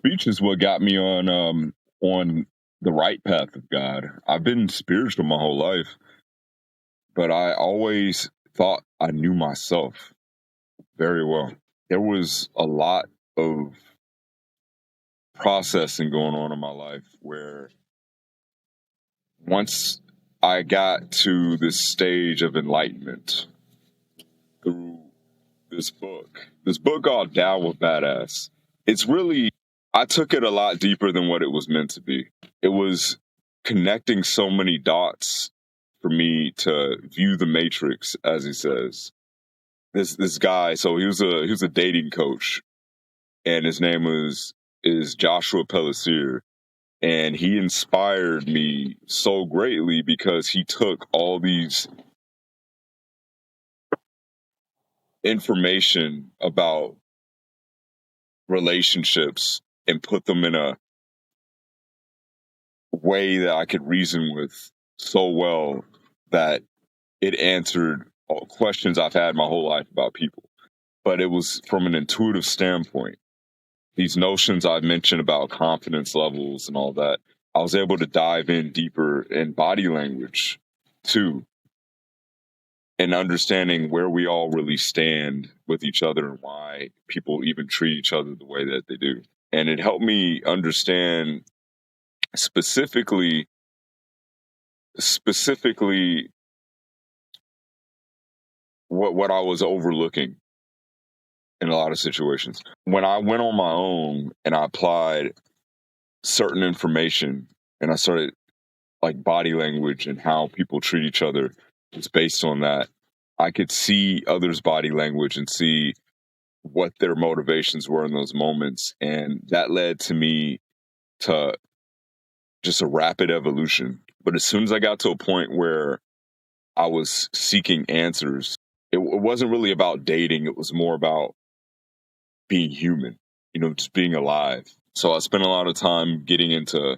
speech is what got me on the right path of God. I've been spiritual my whole life, but I always thought I knew myself very well. There was a lot of processing going on in my life where once I got to this stage of enlightenment through this book called Tao of Badass. It's really, I took it a lot deeper than what it was meant to be. It was connecting so many dots for me to view the matrix, as he says. This guy, so he was a dating coach, and his name is Joshua Pelletier, and he inspired me so greatly because he took all these information about relationships and put them in a way that I could reason with so well that it answered all questions I've had my whole life about people. But it was from an intuitive standpoint. These notions I mentioned about confidence levels and all that, I was able to dive in deeper in body language too, and understanding where we all really stand with each other and why people even treat each other the way that they do. And it helped me understand specifically what I was overlooking in a lot of situations. When I went on my own and I applied certain information and I started like body language and how people treat each other was based on that, I could see others' body language and see what their motivations were in those moments. And that led to me to just a rapid evolution. But as soon as I got to a point where I was seeking answers, it wasn't really about dating. It was more about being human, just being alive. So I spent a lot of time getting into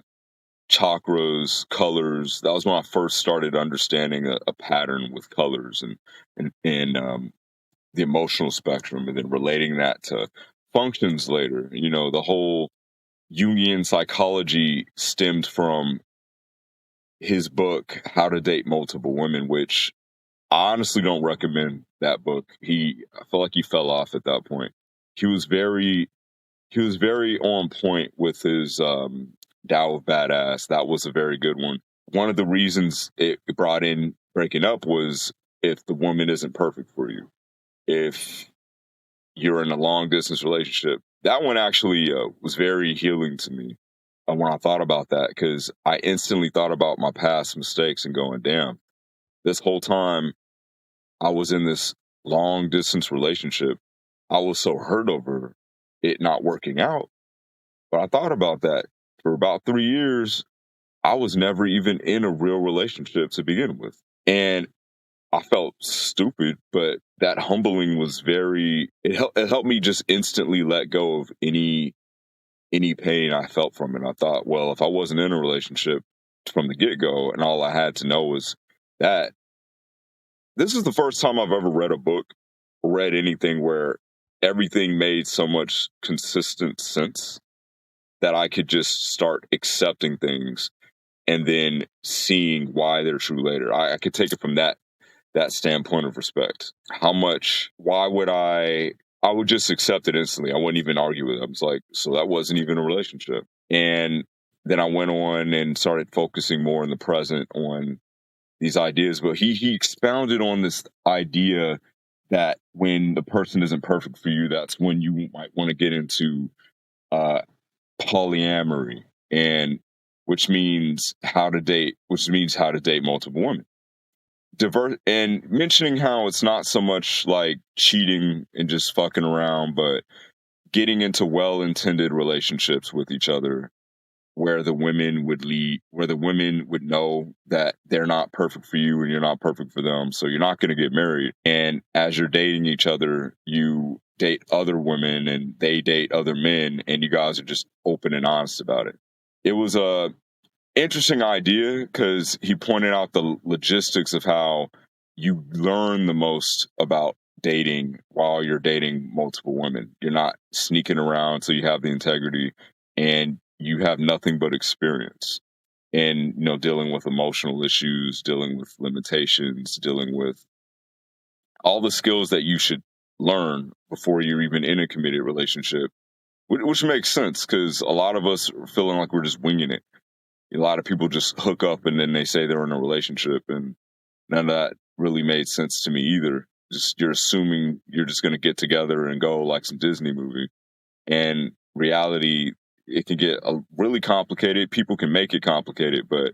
chakras, colors. That was when I first started understanding a pattern with colors and the emotional spectrum, and then relating that to functions later. The whole Jungian psychology stemmed from his book, How to Date Multiple Women, which I honestly don't recommend that book. I feel like he fell off at that point. He was very on point with his Tao of Badass. That was a very good one. One of the reasons it brought in breaking up was if the woman isn't perfect for you, if you're in a long distance relationship. That one actually was very healing to me when I thought about that, because I instantly thought about my past mistakes and going, damn, this whole time I was in this long distance relationship, I was so hurt over it not working out. But I thought about that for about 3 years. I was never even in a real relationship to begin with. And I felt stupid, but that humbling was it helped me just instantly let go of any pain I felt from it. I thought, well, if I wasn't in a relationship from the get go and all I had to know was that, this is the first time I've ever read a book, read anything where everything made so much consistent sense that I could just start accepting things and then seeing why they're true later. I could take it from that standpoint of respect. Why would I would just accept it instantly. I wouldn't even argue with it. I was like, so that wasn't even a relationship. And then I went on and started focusing more in the present on these ideas. But he expounded on this idea that when the person isn't perfect for you, that's when you might want to get into uh, polyamory, and which means how to date multiple women. And mentioning how it's not so much like cheating and just fucking around, but getting into well-intended relationships with each other where the women would know that they're not perfect for you and you're not perfect for them. So you're not going to get married. And as you're dating each other, you date other women and they date other men, and you guys are just open and honest about it. It was a interesting idea because he pointed out the logistics of how you learn the most about dating while you're dating multiple women. You're not sneaking around, so you have the integrity, and you have nothing but experience in, dealing with emotional issues, dealing with limitations, dealing with all the skills that you should learn before you're even in a committed relationship, which makes sense because a lot of us are feeling like we're just winging it. A lot of people just hook up and then they say they're in a relationship, and none of that really made sense to me either. Just you're assuming you're just going to get together and go like some Disney movie, and reality, it can get really complicated. People can make it complicated, but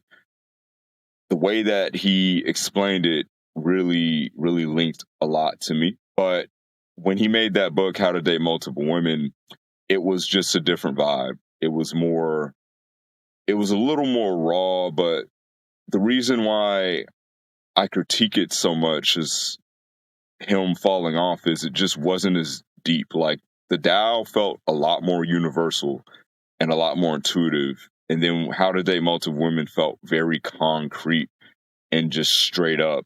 the way that he explained it really, really linked a lot to me. But when he made that book, How to Date Multiple Women, it was just a different vibe. It was a little more raw, but the reason why I critique it so much is him falling off is it just wasn't as deep. Like the Tao felt a lot more universal and a lot more intuitive. And then How to Date Multiple Women felt very concrete and just straight up,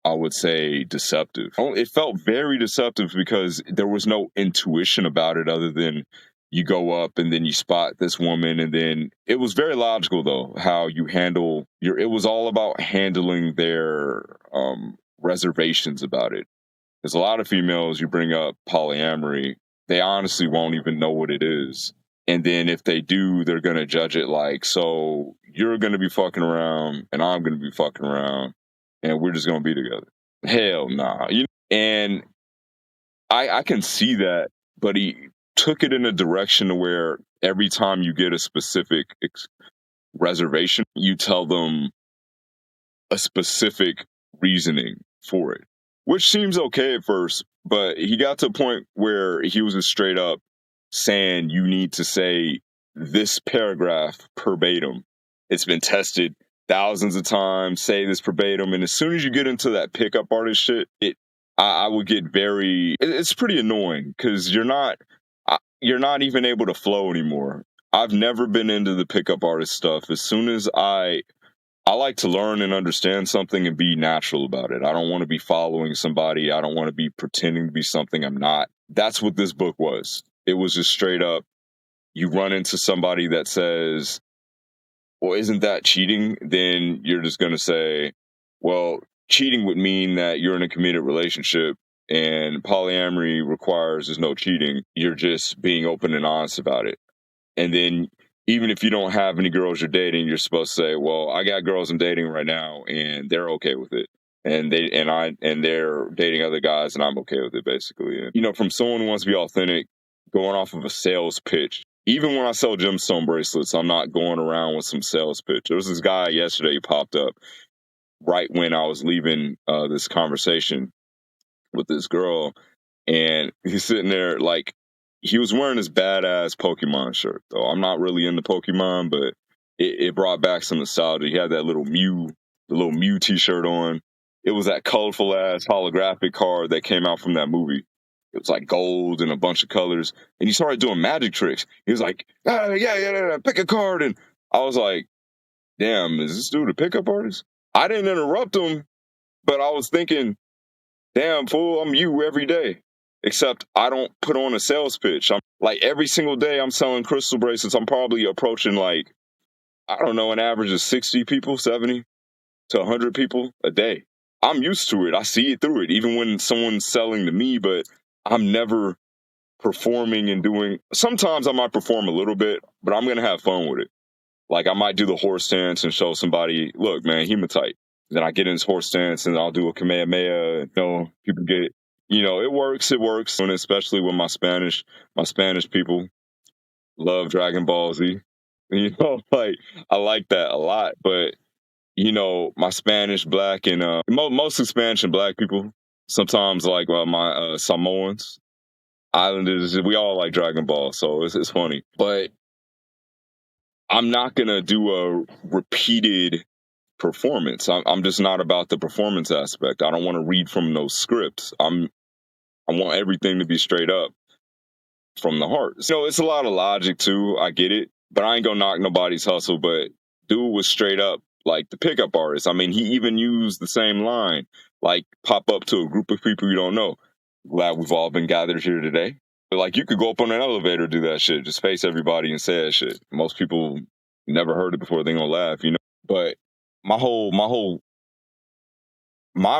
I would say, deceptive. It felt very deceptive because there was no intuition about it other than you go up and then you spot this woman, and then it was very logical though how you handle your. It was all about handling their reservations about it. There's a lot of females, you bring up polyamory, they honestly won't even know what it is. And then if they do, they're going to judge it like, so you're going to be fucking around and I'm going to be fucking around and we're just going to be together. Hell nah. And I can see that, but he took it in a direction where every time you get a specific reservation, you tell them a specific reasoning for it, which seems okay at first, but he got to a point where he was just straight up saying you need to say this paragraph verbatim. It's been tested thousands of times, say this verbatim. And as soon as you get into that pickup artist shit, I would get it's pretty annoying because you're not even able to flow anymore. I've never been into the pickup artist stuff. As soon as I like to learn and understand something and be natural about it. I don't want to be following somebody. I don't want to be pretending to be something I'm not. That's what this book was. It was just straight up, you run into somebody that says, well, isn't that cheating? Then you're just going to say, well, cheating would mean that you're in a committed relationship and polyamory requires there's no cheating. You're just being open and honest about it. And then even if you don't have any girls you're dating, you're supposed to say, well, I got girls I'm dating right now and they're okay with it. And they're dating other guys and I'm okay with it, basically. And, from someone who wants to be authentic, going off of a sales pitch. Even when I sell gemstone bracelets, I'm not going around with some sales pitch. There was this guy yesterday who popped up right when I was leaving this conversation with this girl, and he's sitting there like he was wearing this badass Pokemon shirt. Though I'm not really into Pokemon, but it brought back some nostalgia. He had that the little Mew T-shirt on. It was that colorful ass holographic card that came out from that movie. It was like gold and a bunch of colors, and he started doing magic tricks. He was like, yeah, pick a card, and I was like, damn, is this dude a pickup artist? I didn't interrupt him, but I was thinking, damn fool, I'm you every day. Except I don't put on a sales pitch. I'm like every single day I'm selling crystal bracelets. I'm probably approaching like, I don't know, an average of 60 people, 70 to 100 people a day. I'm used to it. I see it through it, even when someone's selling to me, but I'm never performing and doing. Sometimes I might perform a little bit, but I'm going to have fun with it. Like I might do the horse stance and show somebody, look, man, hematite. Then I get in his horse stance and I'll do a Kamehameha. People get it. It works. It works. And especially with my Spanish people love Dragon Ball Z. Like I like that a lot. But, my Spanish, black, and mostly Spanish and black people, sometimes like my Samoans, Islanders, we all like Dragon Ball. So it's funny. But I'm not going to do a repeated performance. I'm just not about the performance aspect. I don't want to read from those scripts. I want everything to be straight up from the heart. It's a lot of logic too. I get it, but I ain't gonna knock nobody's hustle. But dude was straight up like the pickup artist. I mean, he even used the same line, like pop up to a group of people you don't know. Glad we've all been gathered here today. Like, you could go up on an elevator, do that shit, just face everybody and say that shit. Most people never heard it before, they gonna laugh, you know. But my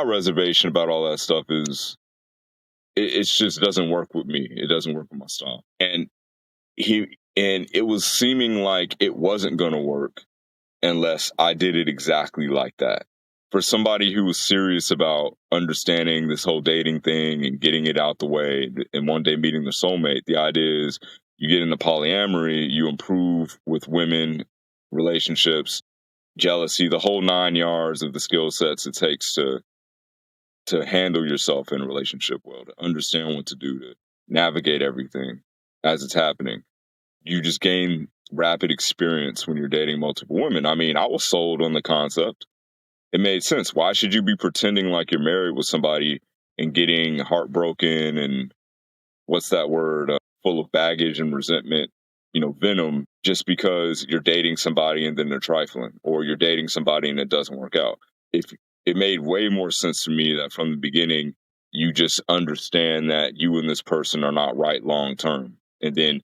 reservation about all that stuff is it just doesn't work with me. It doesn't work with my style. And it was seeming like it wasn't gonna work unless I did it exactly like that. For somebody who was serious about understanding this whole dating thing and getting it out the way and one day meeting the soulmate, the idea is you get into polyamory, you improve with women, relationships, jealousy, the whole 9 yards of the skill sets it takes to handle yourself in a relationship well, to understand what to do, to navigate everything as it's happening. You just gain rapid experience when you're dating multiple women. I mean, I was sold on the concept. It made sense. Why should you be pretending like you're married with somebody and getting heartbroken and what's that word, full of baggage and resentment, venom, just because you're dating somebody and then they're trifling, or you're dating somebody and it doesn't work out? If It made way more sense to me that from the beginning, you just understand that you and this person are not right long term. And then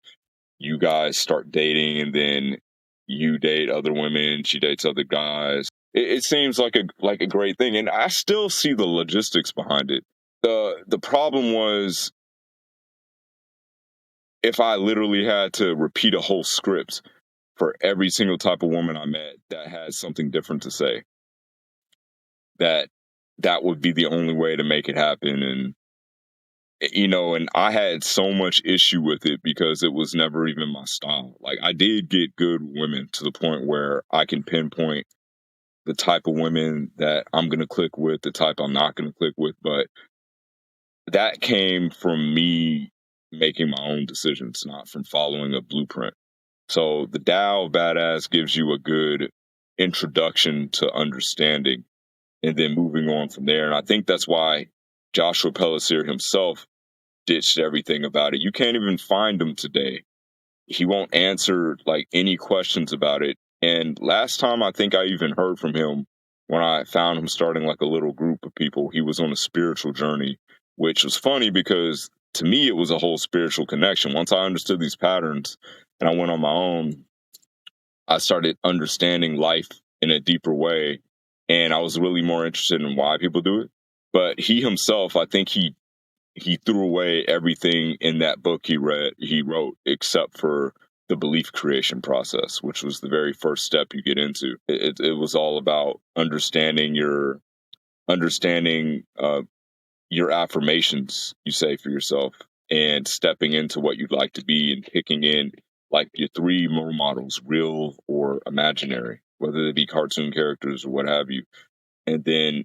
you guys start dating, and then you date other women, she dates other guys. It seems like a great thing, and I still see the logistics behind it. The problem was, if I literally had to repeat a whole script for every single type of woman I met that had something different to say, that that would be the only way to make it happen. And I had so much issue with it because it was never even my style. Like, I did get good women to the point where I can pinpoint the type of women that I'm going to click with, the type I'm not going to click with. But that came from me making my own decisions, not from following a blueprint. So the Tao of Badass gives you a good introduction to understanding and then moving on from there. And I think that's why Joshua Pelletier himself ditched everything about it. You can't even find him today. He won't answer like any questions about it. And last time I think I even heard from him, when I found him starting like a little group of people, he was on a spiritual journey, which was funny because to me it was a whole spiritual connection. Once I understood these patterns and I went on my own, I started understanding life in a deeper way. And I was really more interested in why people do it. But he himself, I think he threw away everything in that book he wrote, except for the belief creation process, which was the very first step you get into. It was all about understanding your affirmations you say for yourself, and stepping into what you'd like to be, and picking in like your three role models, real or imaginary, whether they be cartoon characters or what have you, and then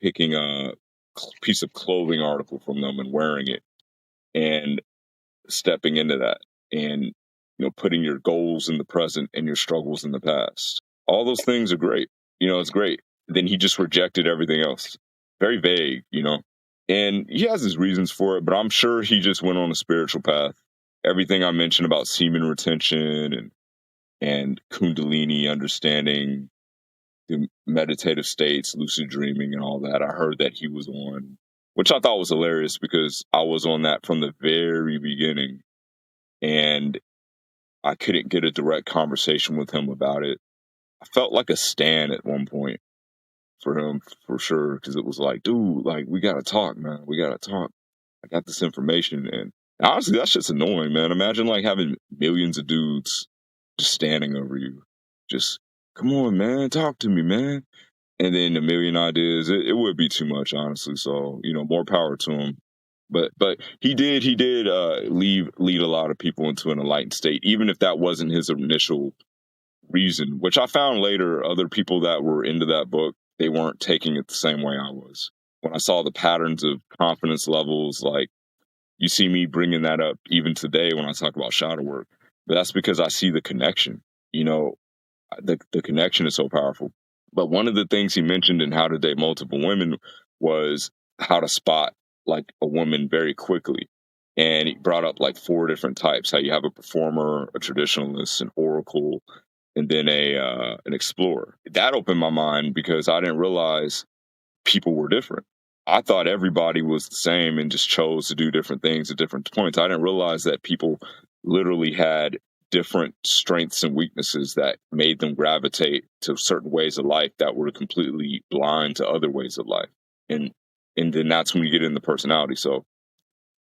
picking a piece of clothing article from them and wearing it, and stepping into that, and putting your goals in the present and your struggles in the past. All those things are great. It's great. Then he just rejected everything else. Very vague. And he has his reasons for it, but I'm sure he just went on a spiritual path. Everything I mentioned about semen retention and kundalini understanding, the meditative states, lucid dreaming, and all that, I heard that he was on, which I thought was hilarious because I was on that from the very beginning, and I couldn't get a direct conversation with him about it. I felt like a stan at one point for him, for sure, because it was like, dude, like, we gotta talk, man. We gotta talk. I got this information, and honestly, that shit's annoying, man. Imagine like having millions of dudes just standing over you, just come on, man, talk to me, man. And then a million ideas. It would be too much, honestly. So more power to him. But he did lead a lot of people into an enlightened state, even if that wasn't his initial reason. Which I found later, other people that were into that book, they weren't taking it the same way I was. When I saw the patterns of confidence levels, like, you see me bringing that up even today when I talk about shadow work, but that's because I see the connection. You know, the connection is so powerful. But one of the things he mentioned in How to Date Multiple Women was how to spot like a woman very quickly. And he brought up like four different types: how you have a performer, a traditionalist, an oracle, and then an explorer. That opened my mind because I didn't realize people were different. I thought everybody was the same and just chose to do different things at different points. I didn't realize that people literally had different strengths and weaknesses that made them gravitate to certain ways of life that were completely blind to other ways of life. And and then that's when you get into personality. So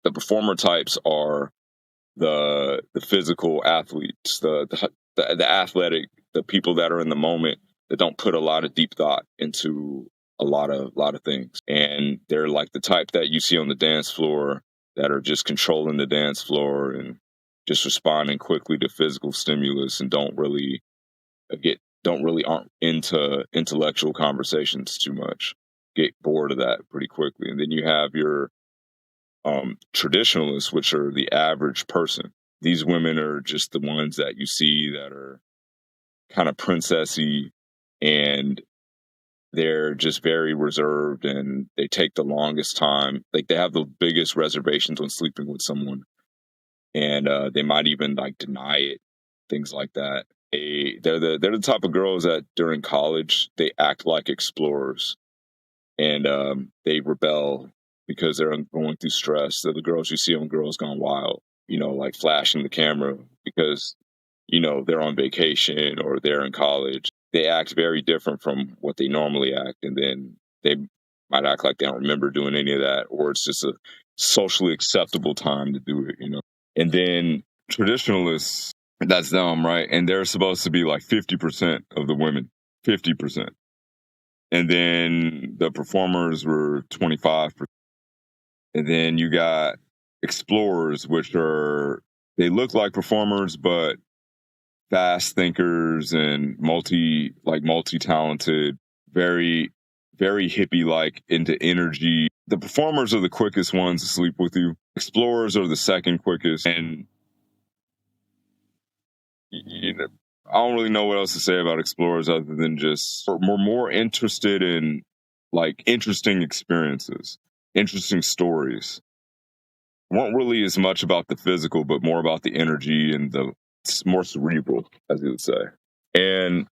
the performer types are the physical athletes, the athletic, the people that are in the moment that don't put a lot of deep thought into a lot of things, and they're like the type that you see on the dance floor that are just controlling the dance floor and just responding quickly to physical stimulus and don't really aren't into intellectual conversations too much, get bored of that pretty quickly. And then you have your traditionalists, which are the average person. These women are just the ones that you see that are kind of princessy, and they're just very reserved, and they take the longest time. Like they have the biggest reservations on sleeping with someone, and they might even like deny it, things like that. They're the type of girls that during college they act like explorers, and they rebel because they're going through stress. They're the girls you see on Girls Gone Wild, like flashing the camera because, they're on vacation or they're in college. They act very different from what they normally act. And then they might act like they don't remember doing any of that, or it's just a socially acceptable time to do it. And then traditionalists, that's them, right? And they're supposed to be like 50% of the women, 50%. And then the performers were 25%. And then you got explorers, which they look like performers, but fast thinkers and multi-talented, very, very hippie like, into energy. The performers are the quickest ones to sleep with you. Explorers are the second quickest. And you know, I don't really know what else to say about explorers other than just we're more interested in like interesting experiences, interesting stories. Weren't really as much about the physical, but more about the energy and the it's more cerebral, as you would say. And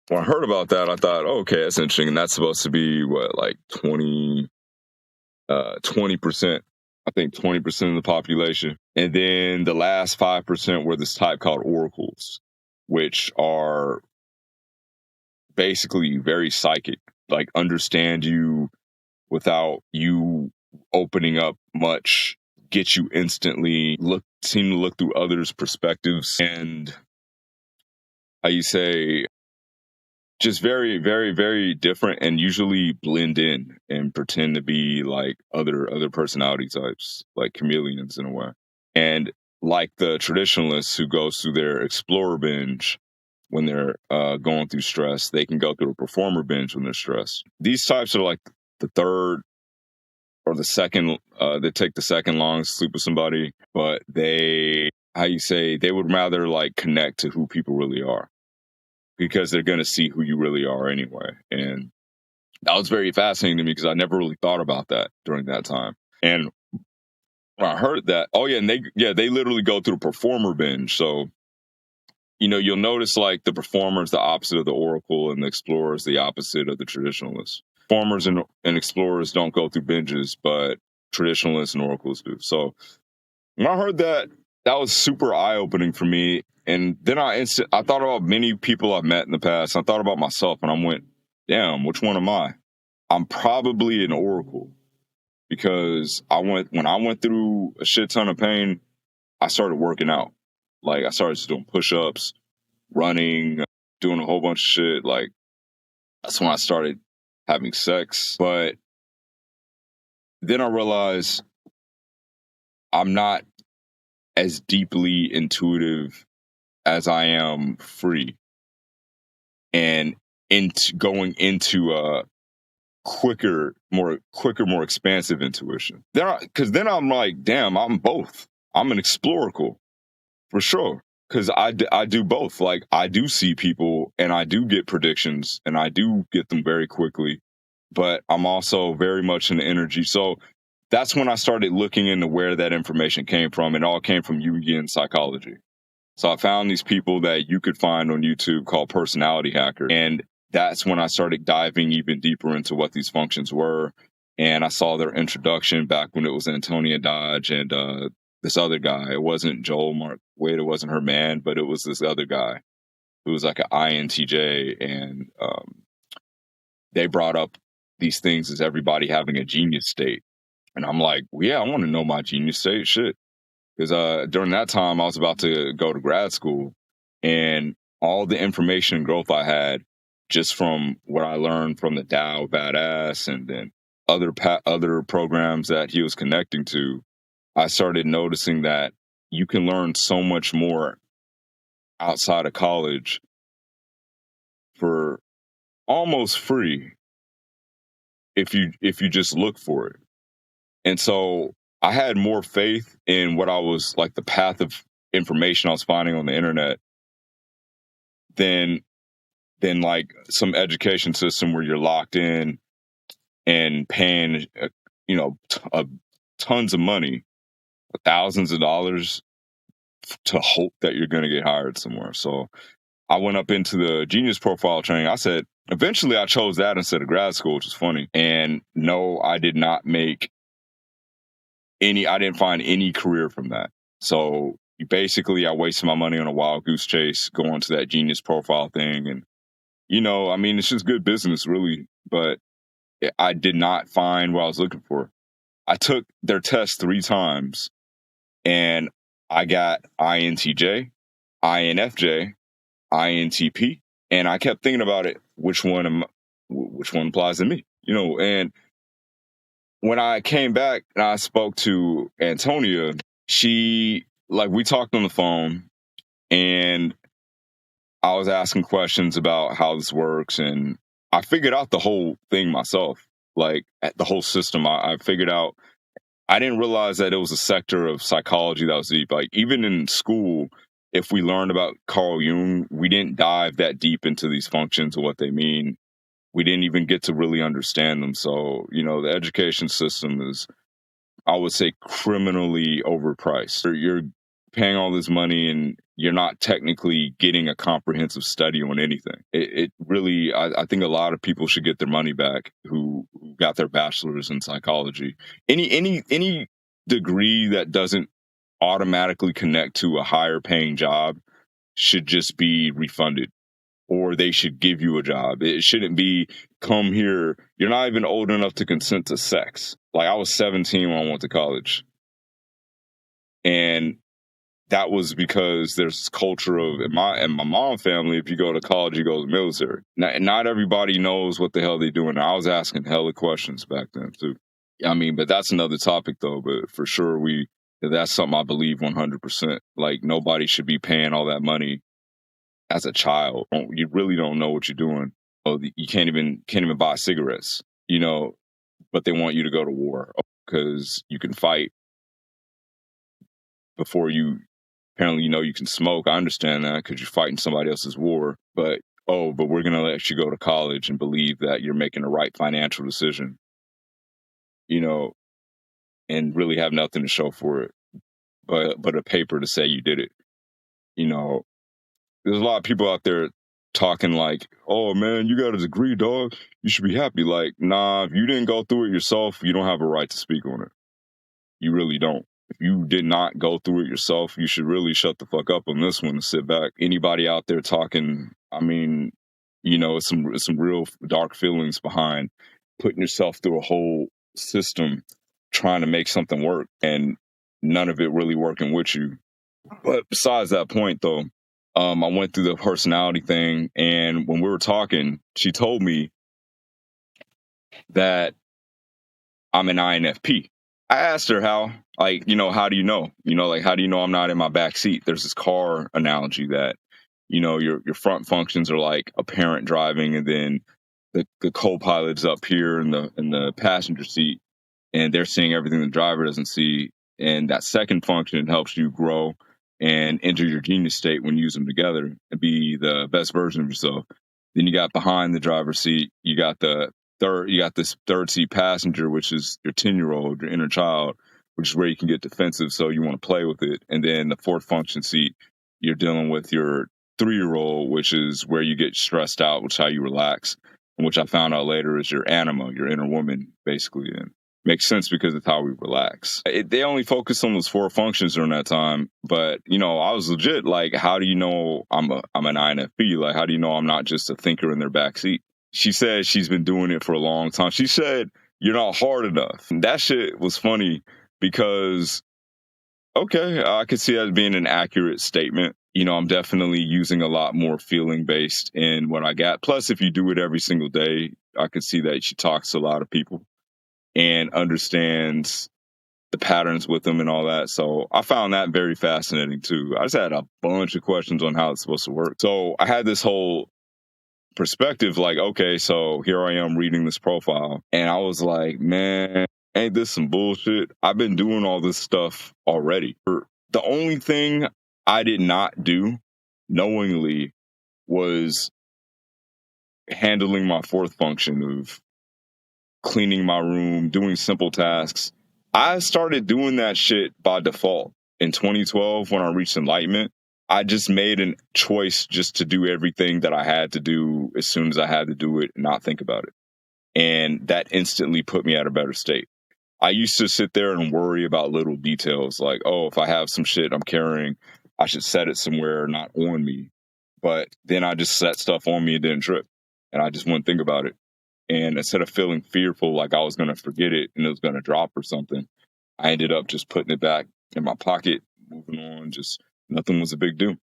when I heard about that, I thought, oh, okay, that's interesting. And that's supposed to be what, like 20%, I think 20% of the population. And then the last 5% were this type called oracles, which are basically very psychic, like understand you without you opening up much, get you instantly, seem to look through others' perspectives, and how you say, just very, very, very different, and usually blend in and pretend to be like other personality types, like chameleons in a way. And like the traditionalists who goes through their explorer binge when they're going through stress, they can go through a performer binge when they're stressed. These types are like the third or the second. They take the second longest to sleep with somebody, but how you say, they would rather like connect to who people really are because they're going to see who you really are anyway. And that was very fascinating to me because I never really thought about that during that time. And when I heard that, oh yeah, and they literally go through a performer binge. So you'll notice like the performer is the opposite of the oracle, and the explorer is the opposite of the traditionalist. Performers and explorers don't go through binges, but traditionalists and oracles do. So when I heard that, that was super eye opening for me. And then I thought about many people I've met in the past. I thought about myself, and I went, "Damn, which one am I? I'm probably an oracle because when I went through a shit ton of pain, I started working out. Like I started just doing push ups, running, doing a whole bunch of shit. Like that's when I started having sex. But then I realized I'm not as deeply intuitive as I am free, and into going into a more expansive intuition. Because then I'm like, damn, I'm both. I'm an explorical for sure. Because I do both. Like I do see people and I do get predictions and I do get them very quickly, but I'm also very much in the energy. So that's when I started looking into where that information came from. It all came from Jungian psychology. So I found these people that you could find on YouTube called Personality Hacker. And that's when I started diving even deeper into what these functions were. and I saw their introduction back when it was Antonia Dodge and this other guy. It wasn't Joel Mark Wade, it wasn't her man, but it was this other guy who was like an INTJ, and they brought up these things as everybody having a genius state. And I'm like, well, yeah, I want to know my genius state shit. Because during that time, I was about to go to grad school, and all the information and growth I had just from what I learned from the Dow Badass and then other programs that he was connecting to, I started noticing that you can learn so much more outside of college for almost free if you just look for it. And so I had more faith in what I was like, the path of information I was finding on the internet, than like some education system where you're locked in and paying tons of money, thousands of dollars, to hope that you're going to get hired somewhere. So I went up into the Genius Profile training. I said, eventually I chose that instead of grad school, which is funny. And no, I did not make I didn't find any career from that. So basically I wasted my money on a wild goose chase going to that Genius Profile thing. And, I mean, it's just good business, really. But I did not find what I was looking for. I took their test 3 times and I got INTJ, INFJ, INTP, and I kept thinking about it. Which one applies to me? And when I came back and I spoke to Antonia, we talked on the phone, and I was asking questions about how this works, and I figured out the whole thing myself, like the whole system. I figured out. I didn't realize that it was a sector of psychology that was deep. Like, even in school, if we learned about Carl Jung, we didn't dive that deep into these functions and what they mean. We didn't even get to really understand them. So, the education system is, I would say, criminally overpriced. You're paying all this money and you're not technically getting a comprehensive study on anything. It really, I think a lot of people should get their money back who got their bachelor's in psychology. Any degree that doesn't automatically connect to a higher paying job should just be refunded, or they should give you a job. It shouldn't be, come here. You're not even old enough to consent to sex. Like, I was 17 when I went to college. And that was because there's this culture of, in my mom's family, if you go to college, you go to the military. Not everybody knows what the hell they're doing. I was asking hella questions back then too. I mean, but that's another topic though. But for sure, that's something I believe 100%. Like, nobody should be paying all that money as a child. You really don't know what you're doing. Oh, you can't even buy cigarettes, but they want you to go to war because you can fight before you. Apparently, you can smoke. I understand that because you're fighting somebody else's war. But we're going to let you go to college and believe that you're making the right financial decision, and really have nothing to show for it, but a paper to say you did it. There's a lot of people out there talking like, oh man, you got a degree, dog. You should be happy. Like, nah, if you didn't go through it yourself, you don't have a right to speak on it. You really don't. If you did not go through it yourself, you should really shut the fuck up on this one and sit back. Anybody out there talking, I mean, some real dark feelings behind putting yourself through a whole system trying to make something work and none of it really working with you. But besides that point, though, I went through the personality thing, and when we were talking, she told me that I'm an INFP. I asked her how, like, how do you know? Like, how do you know I'm not in my back seat? There's this car analogy that, your front functions are like a parent driving, and then the co-pilot's up here in the passenger seat, and they're seeing everything the driver doesn't see. And that second function helps you grow and enter your genius state when you use them together and be the best version of yourself. Then you got behind the driver's seat, you got this third seat passenger, which is your 10-year-old, your inner child, which is where you can get defensive. So you want to play with it. And then the fourth function seat, you're dealing with your 3-year-old, which is where you get stressed out, which is how you relax. which I found out later is your anima, your inner woman, basically. And makes sense because it's how we relax. They only focus on those 4 functions during that time. But, I was legit like, how do you know I'm an INFP? Like, how do you know I'm not just a thinker in their backseat? She said she's been doing it for a long time. She said, you're not hard enough. And that shit was funny because, okay, I could see that being an accurate statement. I'm definitely using a lot more feeling based in what I got. Plus, if you do it every single day, I could see that she talks to a lot of people and understands the patterns with them and all that. So I found that very fascinating too. I just had a bunch of questions on how it's supposed to work. So I had this whole perspective like, okay, so here I am reading this profile. And I was like, man, ain't this some bullshit? I've been doing all this stuff already. The only thing I did not do knowingly was handling my 4th function of cleaning my room, doing simple tasks. I started doing that shit by default in 2012 when I reached enlightenment. I just made a choice just to do everything that I had to do as soon as I had to do it and not think about it. And that instantly put me at a better state. I used to sit there and worry about little details like, oh, if I have some shit I'm carrying, I should set it somewhere not on me. But then I just set stuff on me and didn't trip. And I just wouldn't think about it. And instead of feeling fearful like I was going to forget it and it was going to drop or something, I ended up just putting it back in my pocket, moving on, just nothing was a big deal.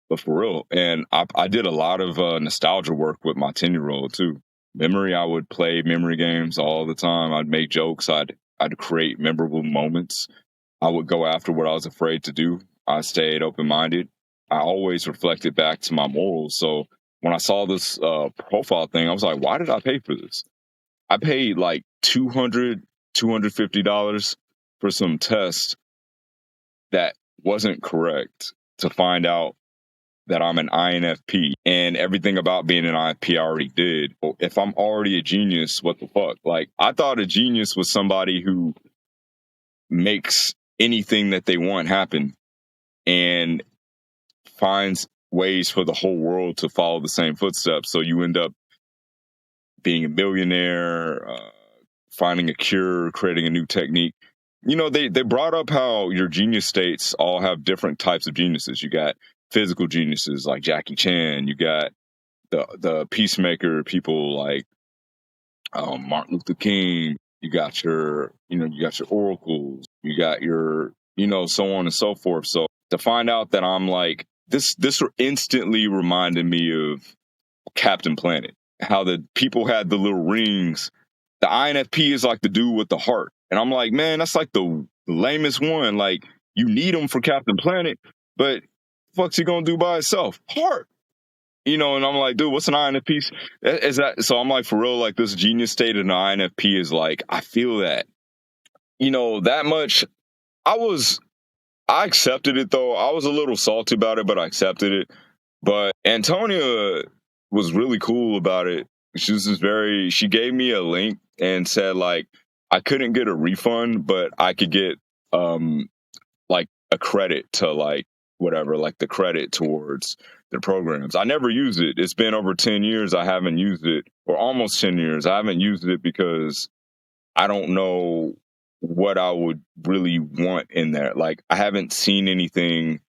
But for real. And I did a lot of nostalgia work with my 10-year-old too. Memory, I would play memory games all the time. I'd make jokes. I'd create memorable moments. I would go after what I was afraid to do. I stayed open-minded. I always reflected back to my morals. So when I saw this profile thing, I was like, why did I pay for this? I paid like $250 for some test that wasn't correct to find out that I'm an INFP, and everything about being an INFP I already did. If I'm already a genius, what the fuck? Like, I thought a genius was somebody who makes anything that they want happen and finds ways for the whole world to follow the same footsteps. So you end up being a millionaire, finding a cure, creating a new technique. They brought up how your genius states all have different types of geniuses. You got physical geniuses like Jackie Chan. You got the peacemaker people like Martin Luther King. You got you got your oracles. You got your, so on and so forth. So to find out that I'm like this instantly reminded me of Captain Planet. How the people had the little rings. The INFP is like the dude with the heart. And I'm like, man, that's like the lamest one. Like, you need him for Captain Planet, but what's he gonna do by himself? Heart. And I'm like, dude, what's an INFP? Is that so? I'm like, for real, like this genius state of an INFP is like, I feel that. That much. I accepted it though. I was a little salty about it, but I accepted it. But Antonia was really cool about it. She gave me a link and said like I couldn't get a refund, but I could get like a credit to like whatever, like the credit towards the programs. I never used it. It's been over 10 years I haven't used it, or almost 10 years. I haven't used it because I don't know what I would really want in there. Like I haven't seen anything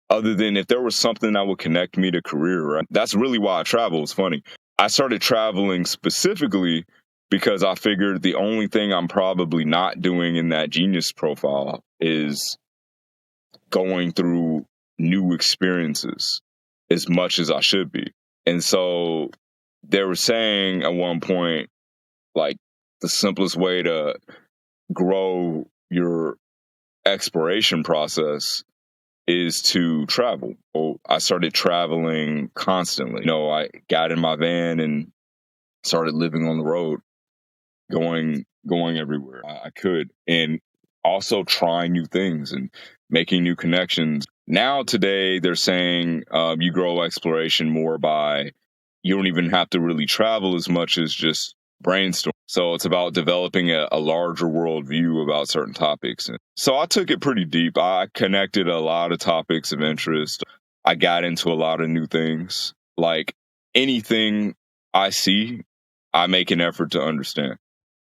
other than if there was something that would connect me to career, right? That's really why I travel. It's funny. I started traveling specifically because I figured the only thing I'm probably not doing in that genius profile is going through new experiences as much as I should be. And so they were saying at one point, like, the simplest way to grow your exploration process is to travel. Well, I started traveling constantly. I got in my van and started living on the road, going everywhere I could, and also trying new things and making new connections. Now today they're saying you grow exploration more by you don't even have to really travel as much as just brainstorm. So it's about developing a larger worldview about certain topics. And so I took it pretty deep. I connected a lot of topics of interest. I got into a lot of new things. Like anything I see, I make an effort to understand.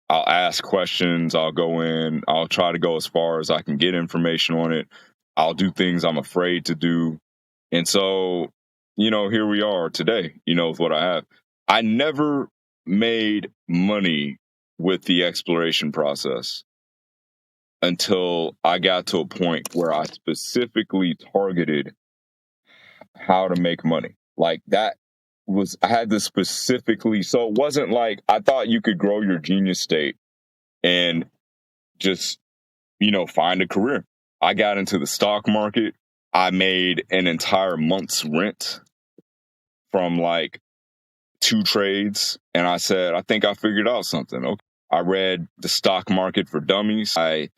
I'll ask questions. I'll go in. I'll try to go as far as I can get information on it. I'll do things I'm afraid to do. And so, here we are today, with what I have. I never made money with the exploration process until I got to a point where I specifically targeted how to make money. Like that I had this specifically, so it wasn't like I thought you could grow your genius state and just, find a career. I got into the stock market. I made an entire month's rent from like 2 trades. And I said, I think I figured out something. Okay. I read The Stock Market for Dummies. I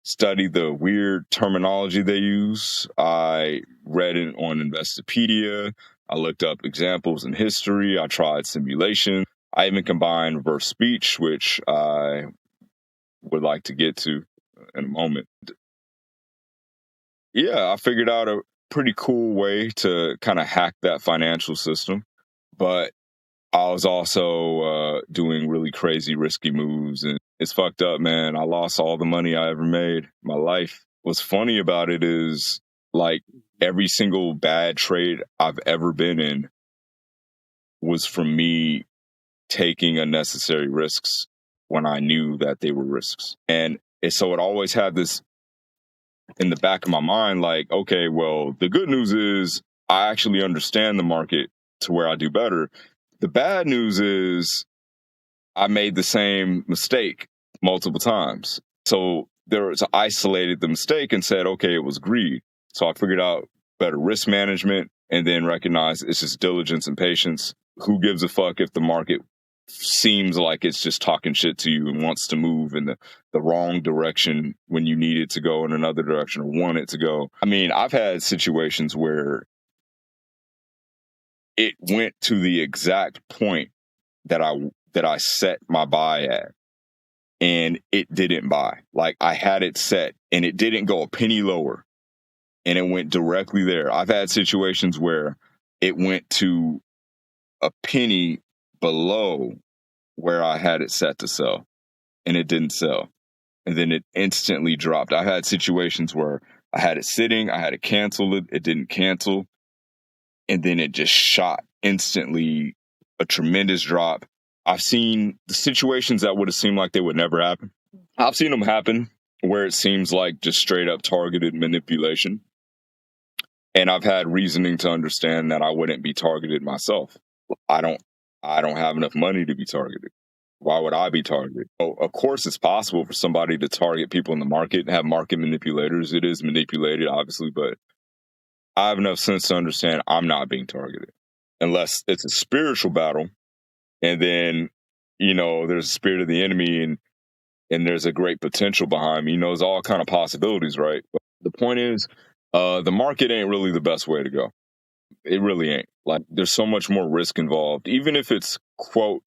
studied the weird terminology they use. I read it on Investopedia. I looked up examples in history. I tried simulation. I even combined reverse speech, which I would like to get to in a moment. Yeah, I figured out a pretty cool way to kind of hack that financial system. But I was also doing really crazy, risky moves. And it's fucked up, man. I lost all the money I ever made. My life. What's funny about it is like every single bad trade I've ever been in was from me taking unnecessary risks when I knew that they were risks. And so it always had this in the back of my mind, like, okay, well, the good news is I actually understand the market to where I do better. The bad news is I made the same mistake multiple times. So I isolated the mistake and said, okay, it was greed. So I figured out better risk management and then recognized it's just diligence and patience. Who gives a fuck if the market seems like it's just talking shit to you and wants to move in the wrong direction when you need it to go in another direction or want it to go? I mean, I've had situations where it went to the exact point that I set my buy at and it didn't buy. Like I had it set and it didn't go a penny lower and it went directly there. I've had situations where it went to a penny below where I had it set to sell and it didn't sell. And then it instantly dropped. I had situations where I had it sitting, I had it canceled, it didn't cancel, and then it just shot instantly, a tremendous drop. I've seen the situations that would have seemed like they would never happen. I've seen them happen where it seems like just straight up targeted manipulation. And I've had reasoning to understand that I wouldn't be targeted myself. I don't have enough money to be targeted. Why would I be targeted? Oh, of course, it's possible for somebody to target people in the market and have market manipulators. It is manipulated, obviously, but I have enough sense to understand I'm not being targeted unless it's a spiritual battle. And then, there's a spirit of the enemy and there's a great potential behind me. There's all kind of possibilities, right? But the point is, the market ain't really the best way to go. It really ain't. Like, there's so much more risk involved. Even if it's, quote,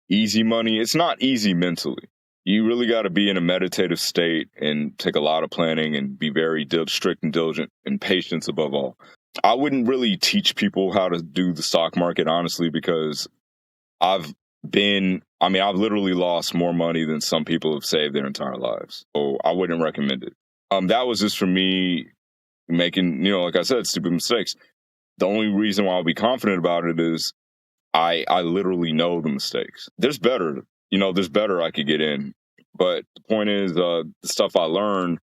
easy money, it's not easy mentally. You really got to be in a meditative state and take a lot of planning and be very strict and diligent and patience above all. I wouldn't really teach people how to do the stock market, honestly, because I've literally lost more money than some people have saved their entire lives. So I wouldn't recommend it. That was just for me making, like I said, stupid mistakes. The only reason why I'll be confident about it is I literally know the mistakes. There's better I could get in. But the point is, the stuff I learned,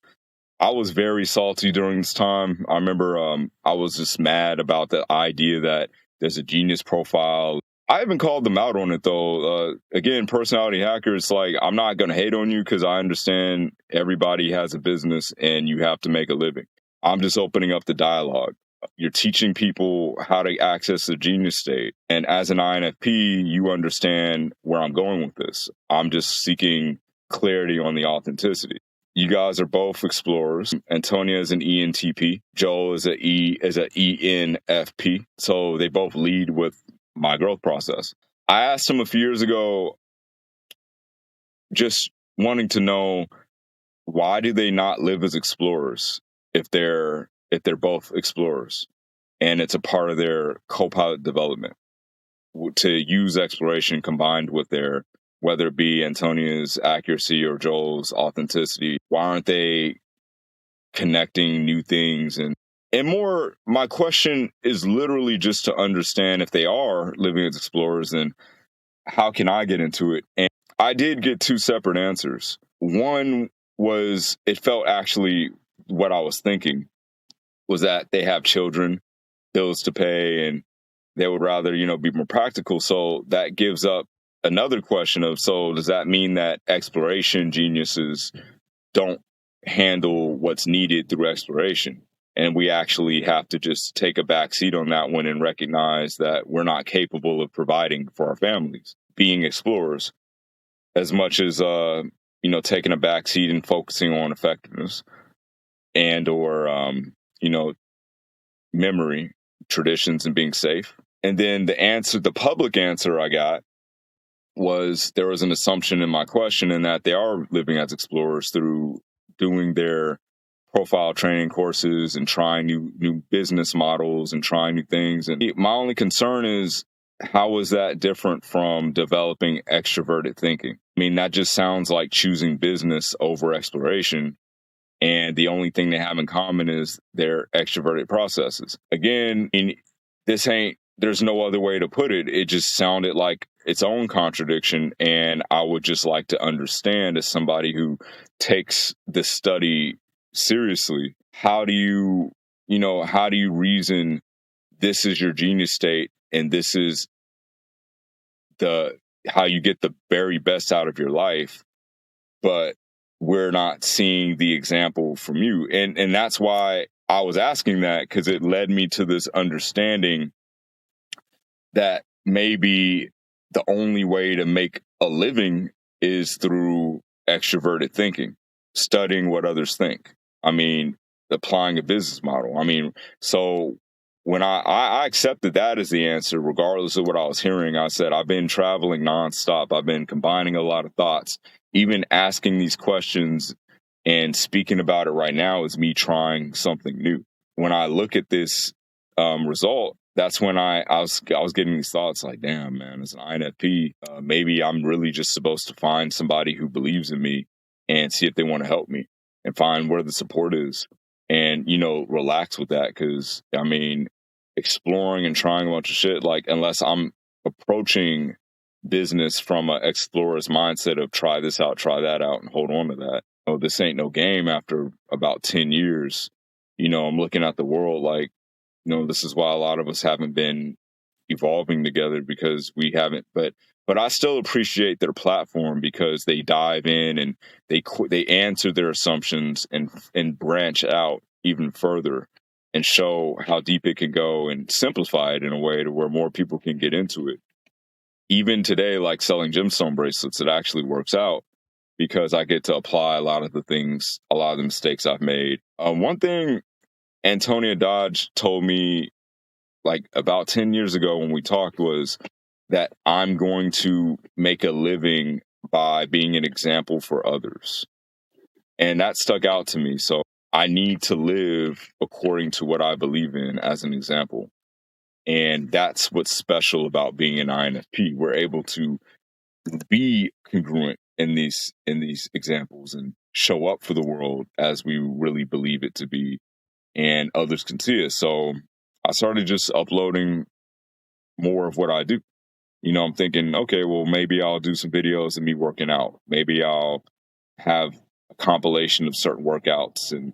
I was very salty during this time. I remember I was just mad about the idea that there's a genius profile. I haven't called them out on it, though. Again, personality hackers, like, I'm not going to hate on you because I understand everybody has a business and you have to make a living. I'm just opening up the dialogue. You're teaching people how to access the genius state. And as an INFP, you understand where I'm going with this. I'm just seeking clarity on the authenticity. You guys are both explorers. Antonia is an ENTP. Joel is an ENFP. So they both lead with my growth process. I asked him a few years ago, just wanting to know, why do they not live as explorers if they're both explorers and it's a part of their co-pilot development? to use exploration combined with their, whether it be Antonia's accuracy or Joel's authenticity, why aren't they connecting new things? And more, my question is literally just to understand, if they are living as explorers, then how can I get into it? And I did get two separate answers. One was, it felt actually what I was thinking was that they have children, bills to pay, and they would rather, be more practical. So that gives up another question of, so does that mean that exploration geniuses don't handle what's needed through exploration? And we actually have to just take a back seat on that one and recognize that we're not capable of providing for our families, being explorers, as much as, taking a back seat and focusing on effectiveness and or, memory, traditions, and being safe. And then the public answer I got was, there was an assumption in my question in that they are living as explorers through doing their profile training courses and trying new business models and trying new things. And my only concern is, how is that different from developing extroverted thinking? I mean, that just sounds like choosing business over exploration. And the only thing they have in common is their extroverted processes. Again, there's no other way to put it. It just sounded like its own contradiction. And I would just like to understand, as somebody who takes this study seriously, how do you reason this is your genius state and this is how you get the very best out of your life, but we're not seeing the example from you. And that's why I was asking that, because it led me to this understanding that maybe the only way to make a living is through extroverted thinking, studying what others think. I mean, applying a business model. I mean, so when I accepted that as the answer, regardless of what I was hearing, I said, I've been traveling nonstop. I've been combining a lot of thoughts. Even asking these questions and speaking about it right now is me trying something new. When I look at this result, that's when I was getting these thoughts like, damn, man, as an INFP, maybe I'm really just supposed to find somebody who believes in me and see if they want to help me and find where the support is and, relax with that. Cause I mean, exploring and trying a bunch of shit, like, unless I'm approaching business from an explorer's mindset of try this out, try that out, and hold on to that. Oh, this ain't no game. After about 10 years, I'm looking at the world like, this is why a lot of us haven't been evolving together, because we haven't. But I still appreciate their platform, because they dive in and they answer their assumptions and branch out even further and show how deep it can go and simplify it in a way to where more people can get into it. Even today, like selling gemstone bracelets, it actually works out because I get to apply a lot of the mistakes I've made. One thing Antonia Dodge told me like about 10 years ago when we talked was that I'm going to make a living by being an example for others. And that stuck out to me. So I need to live according to what I believe in as an example. And that's what's special about being an INFP. We're able to be congruent in these examples and show up for the world as we really believe it to be, and others can see it. So I started just uploading more of what I do. I'm thinking, okay, well, maybe I'll do some videos of me working out. Maybe I'll have a compilation of certain workouts and,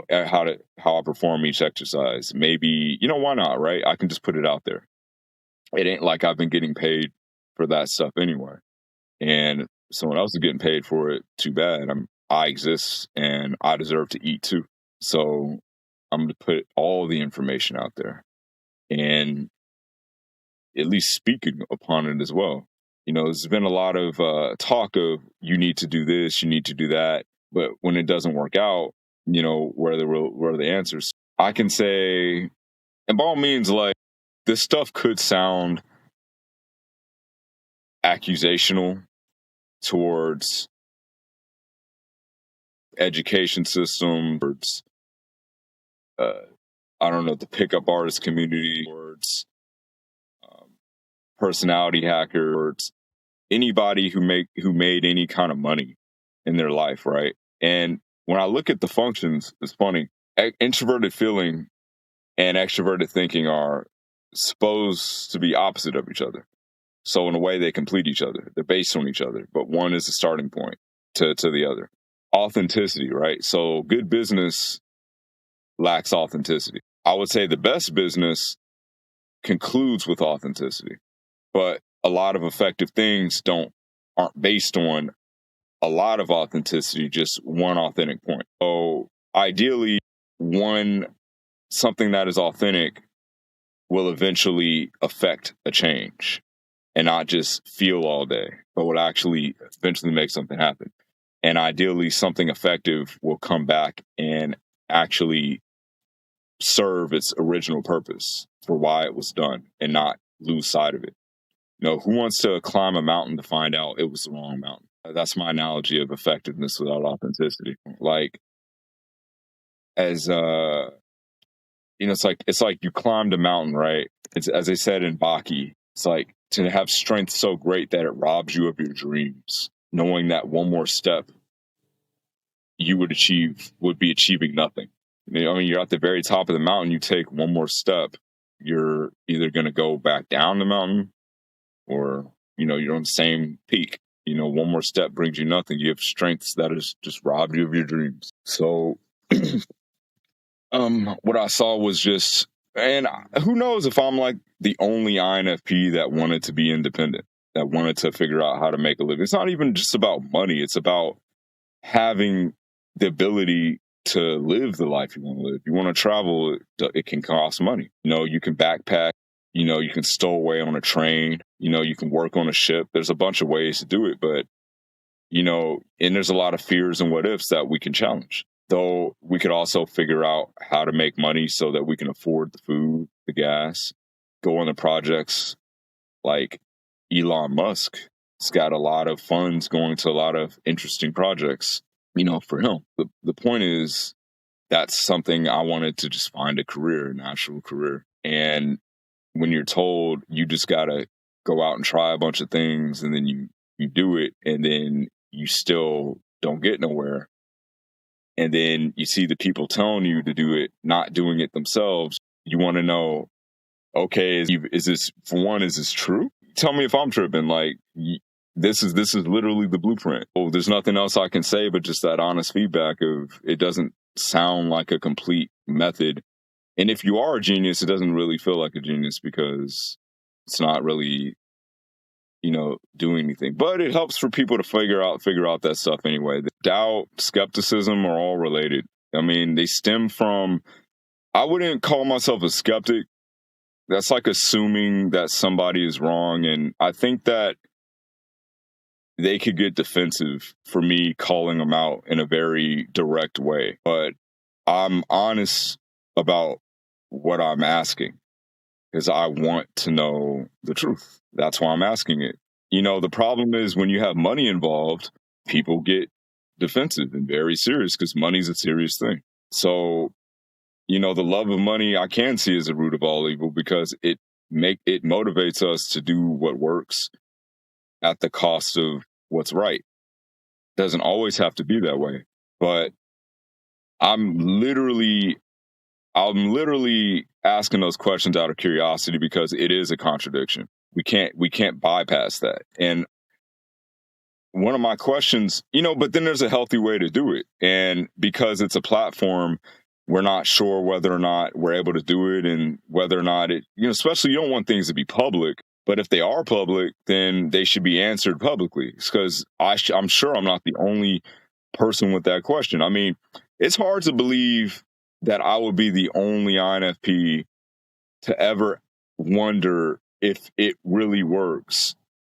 how I perform each exercise. Maybe, why not, right? I can just put it out there. It ain't like I've been getting paid for that stuff anyway. And someone else is getting paid for it. Too bad. I exist and I deserve to eat too. So I'm going to put all the information out there and at least speaking upon it as well. There's been a lot of talk of you need to do this, you need to do that, but when it doesn't work out, where are the answers? I can say, and by all means, like, this stuff could sound accusational towards education system, towards I don't know, the pickup artist community, towards personality hacker, or it's anybody who made any kind of money in their life, right? And when I look at the functions, it's funny. Introverted feeling and extroverted thinking are supposed to be opposite of each other. So in a way, they complete each other. They're based on each other, but one is the starting point to the other. Authenticity, right? So good business lacks authenticity. I would say the best business concludes with authenticity, but a lot of effective things aren't based on a lot of authenticity, just one authentic point. So ideally, something that is authentic will eventually affect a change and not just feel all day, but will actually eventually make something happen. And ideally, something effective will come back and actually serve its original purpose for why it was done and not lose sight of it. Who wants to climb a mountain to find out it was the wrong mountain? That's my analogy of effectiveness without authenticity. Like, as it's like you climbed a mountain, right? It's, as they said in Baki, it's like to have strength so great that it robs you of your dreams, knowing that one more step you would be achieving nothing. I mean, you're at the very top of the mountain, you take one more step, you're either going to go back down the mountain or, you're on the same peak. One more step brings you nothing. You have strengths that has just robbed you of your dreams. So what I saw was just, and who knows if I'm like the only INFP that wanted to be independent, that wanted to figure out how to make a living. It's not even just about money. It's about having the ability to live the life you want to live. You want to travel, it can cost money. You can backpack, you can stow away on a train, you can work on a ship. There's a bunch of ways to do it, but, and there's a lot of fears and what ifs that we can challenge. Though we could also figure out how to make money so that we can afford the food, the gas, go on the projects like Elon Musk. He's got a lot of funds going to a lot of interesting projects, for him. The point is, that's something I wanted to just find a career, an actual career. And when you're told you just got to go out and try a bunch of things and then you do it and then you still don't get nowhere, and then you see the people telling you to do it, not doing it themselves, you want to know, okay, is this true? Tell me if I'm tripping. Like, this is literally the blueprint. Oh, there's nothing else I can say but just that honest feedback of it doesn't sound like a complete method. And if you are a genius, it doesn't really feel like a genius because it's not really, doing anything. But it helps for people to figure out that stuff anyway. The doubt, skepticism are all related. I mean, they stem from, I wouldn't call myself a skeptic. That's like assuming that somebody is wrong. And I think that they could get defensive for me calling them out in a very direct way. But I'm honest about what I'm asking because I want to know the truth. That's why I'm asking it. The problem is when you have money involved, people get defensive and very serious because money's a serious thing. So, the love of money I can see as the root of all evil because it motivates us to do what works at the cost of what's right. Doesn't always have to be that way, but I'm literally asking those questions out of curiosity because it is a contradiction. We can't bypass that. And one of my questions, but then there's a healthy way to do it. And because it's a platform, we're not sure whether or not we're able to do it and whether or not it, especially you don't want things to be public. But if they are public, then they should be answered publicly because I'm sure I'm not the only person with that question. I mean, it's hard to believe that I would be the only INFP to ever wonder if it really works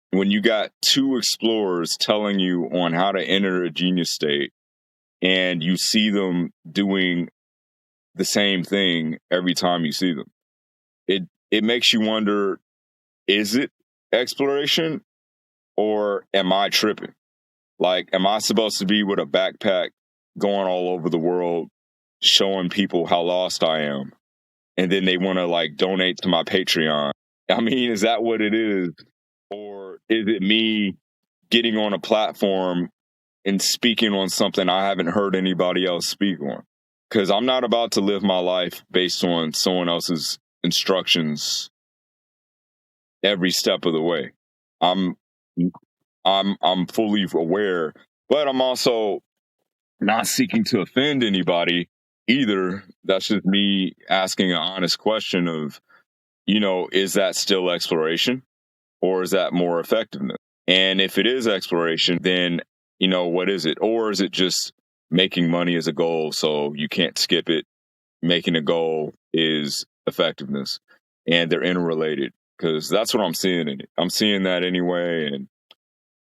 when you got two explorers telling you on how to enter a genius state and you see them doing the same thing every time you see them. It makes you wonder, is it exploration or am I tripping? Like, am I supposed to be with a backpack going all over the world showing people how lost I am? And then they want to like donate to my Patreon I mean, is that what it is? Or is it me getting on a platform and speaking on something I haven't heard anybody else speak on? Because I'm not about to live my life based on someone else's instructions every step of the way. I'm I'm fully aware, but I'm also not seeking to offend anybody either. That's just me asking an honest question of, is that still exploration or is that more effectiveness? And if it is exploration, then, what is it? Or is it just making money as a goal so you can't skip it? Making a goal is effectiveness, and they're interrelated because that's what I'm seeing in it. I'm seeing that anyway, and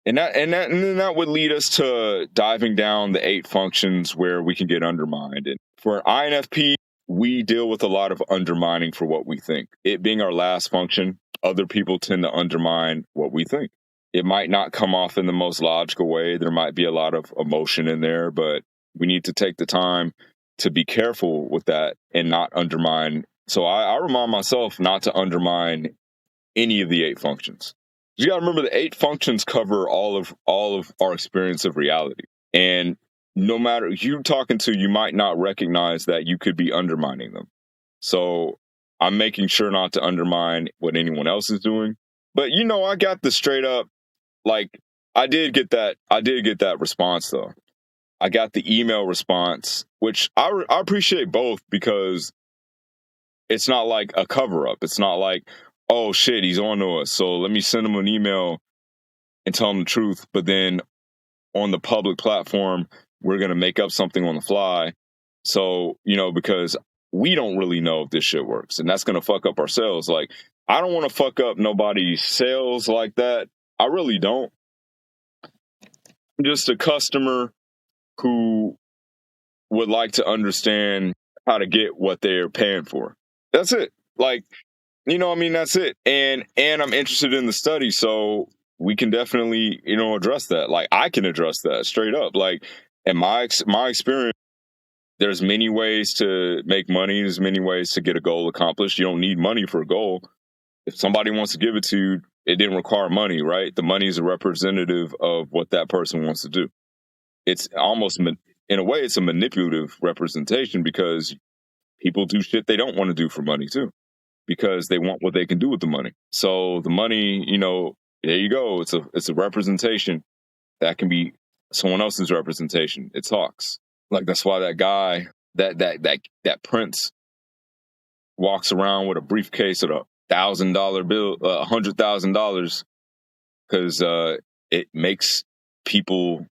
then that would lead us to diving down the 8 functions where we can get undermined. And for INFP, we deal with a lot of undermining for what we think. It being our last function, other people tend to undermine what we think. It might not come off in the most logical way. There might be a lot of emotion in there, but we need to take the time to be careful with that and not undermine. So I remind myself not to undermine any of the 8 functions. You got to remember the 8 functions cover all of our experience of reality. And no matter who you're talking to, you might not recognize that you could be undermining them. So I'm making sure not to undermine what anyone else is doing. But I got the straight up, like, I did get that response though. I got the email response, which I appreciate both because it's not like a cover up. It's not like, oh shit, he's on to us. So let me send him an email and tell him the truth. But then on the public platform, we're going to make up something on the fly. So, because we don't really know if this shit works, and that's going to fuck up our sales. Like, I don't want to fuck up nobody's sales like that. I really don't. I'm just a customer who would like to understand how to get what they're paying for. That's it. Like, I mean, that's it. And I'm interested in the study, so we can definitely, address that. Like, I can address that straight up. Like, in my experience, there's many ways to make money. There's many ways to get a goal accomplished. You don't need money for a goal. If somebody wants to give it to you, it didn't require money, right? The money is a representative of what that person wants to do. It's almost, in a way, it's a manipulative representation because people do shit they don't want to do for money too, because they want what they can do with the money. So the money, there you go. It's a representation that can be someone else's representation. It talks. Like, that's why that guy, that prince, walks around with a briefcase with $1,000 bill, $100,000, because it makes people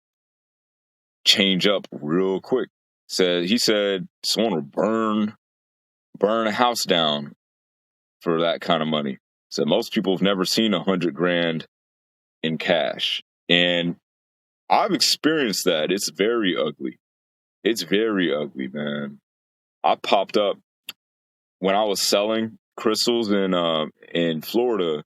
change up real quick. He said someone will burn a house down for that kind of money. So most people have never seen 100 grand in cash. And I've experienced that. It's very ugly. It's very ugly, man. I popped up when I was selling crystals in Florida.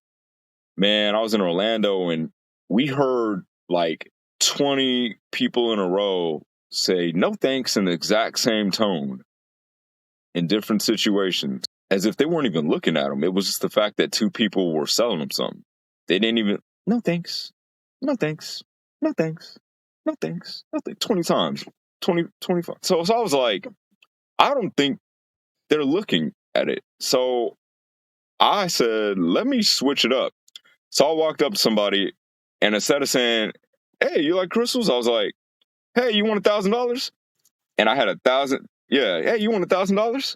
Man, I was in Orlando and we heard like 20 people in a row say no thanks in the exact same tone in different situations, as if they weren't even looking at them. It was just the fact that 2 people were selling them something. They didn't even, no thanks, no thanks, no thanks, no thanks, no thanks, 20 times, 20, 25. So I was like, I don't think they're looking at it. So I said, let me switch it up. So I walked up to somebody and instead of saying, hey, you like crystals? I was like, hey, you want $1,000? And I had 1,000. Yeah. Hey, you want $1,000?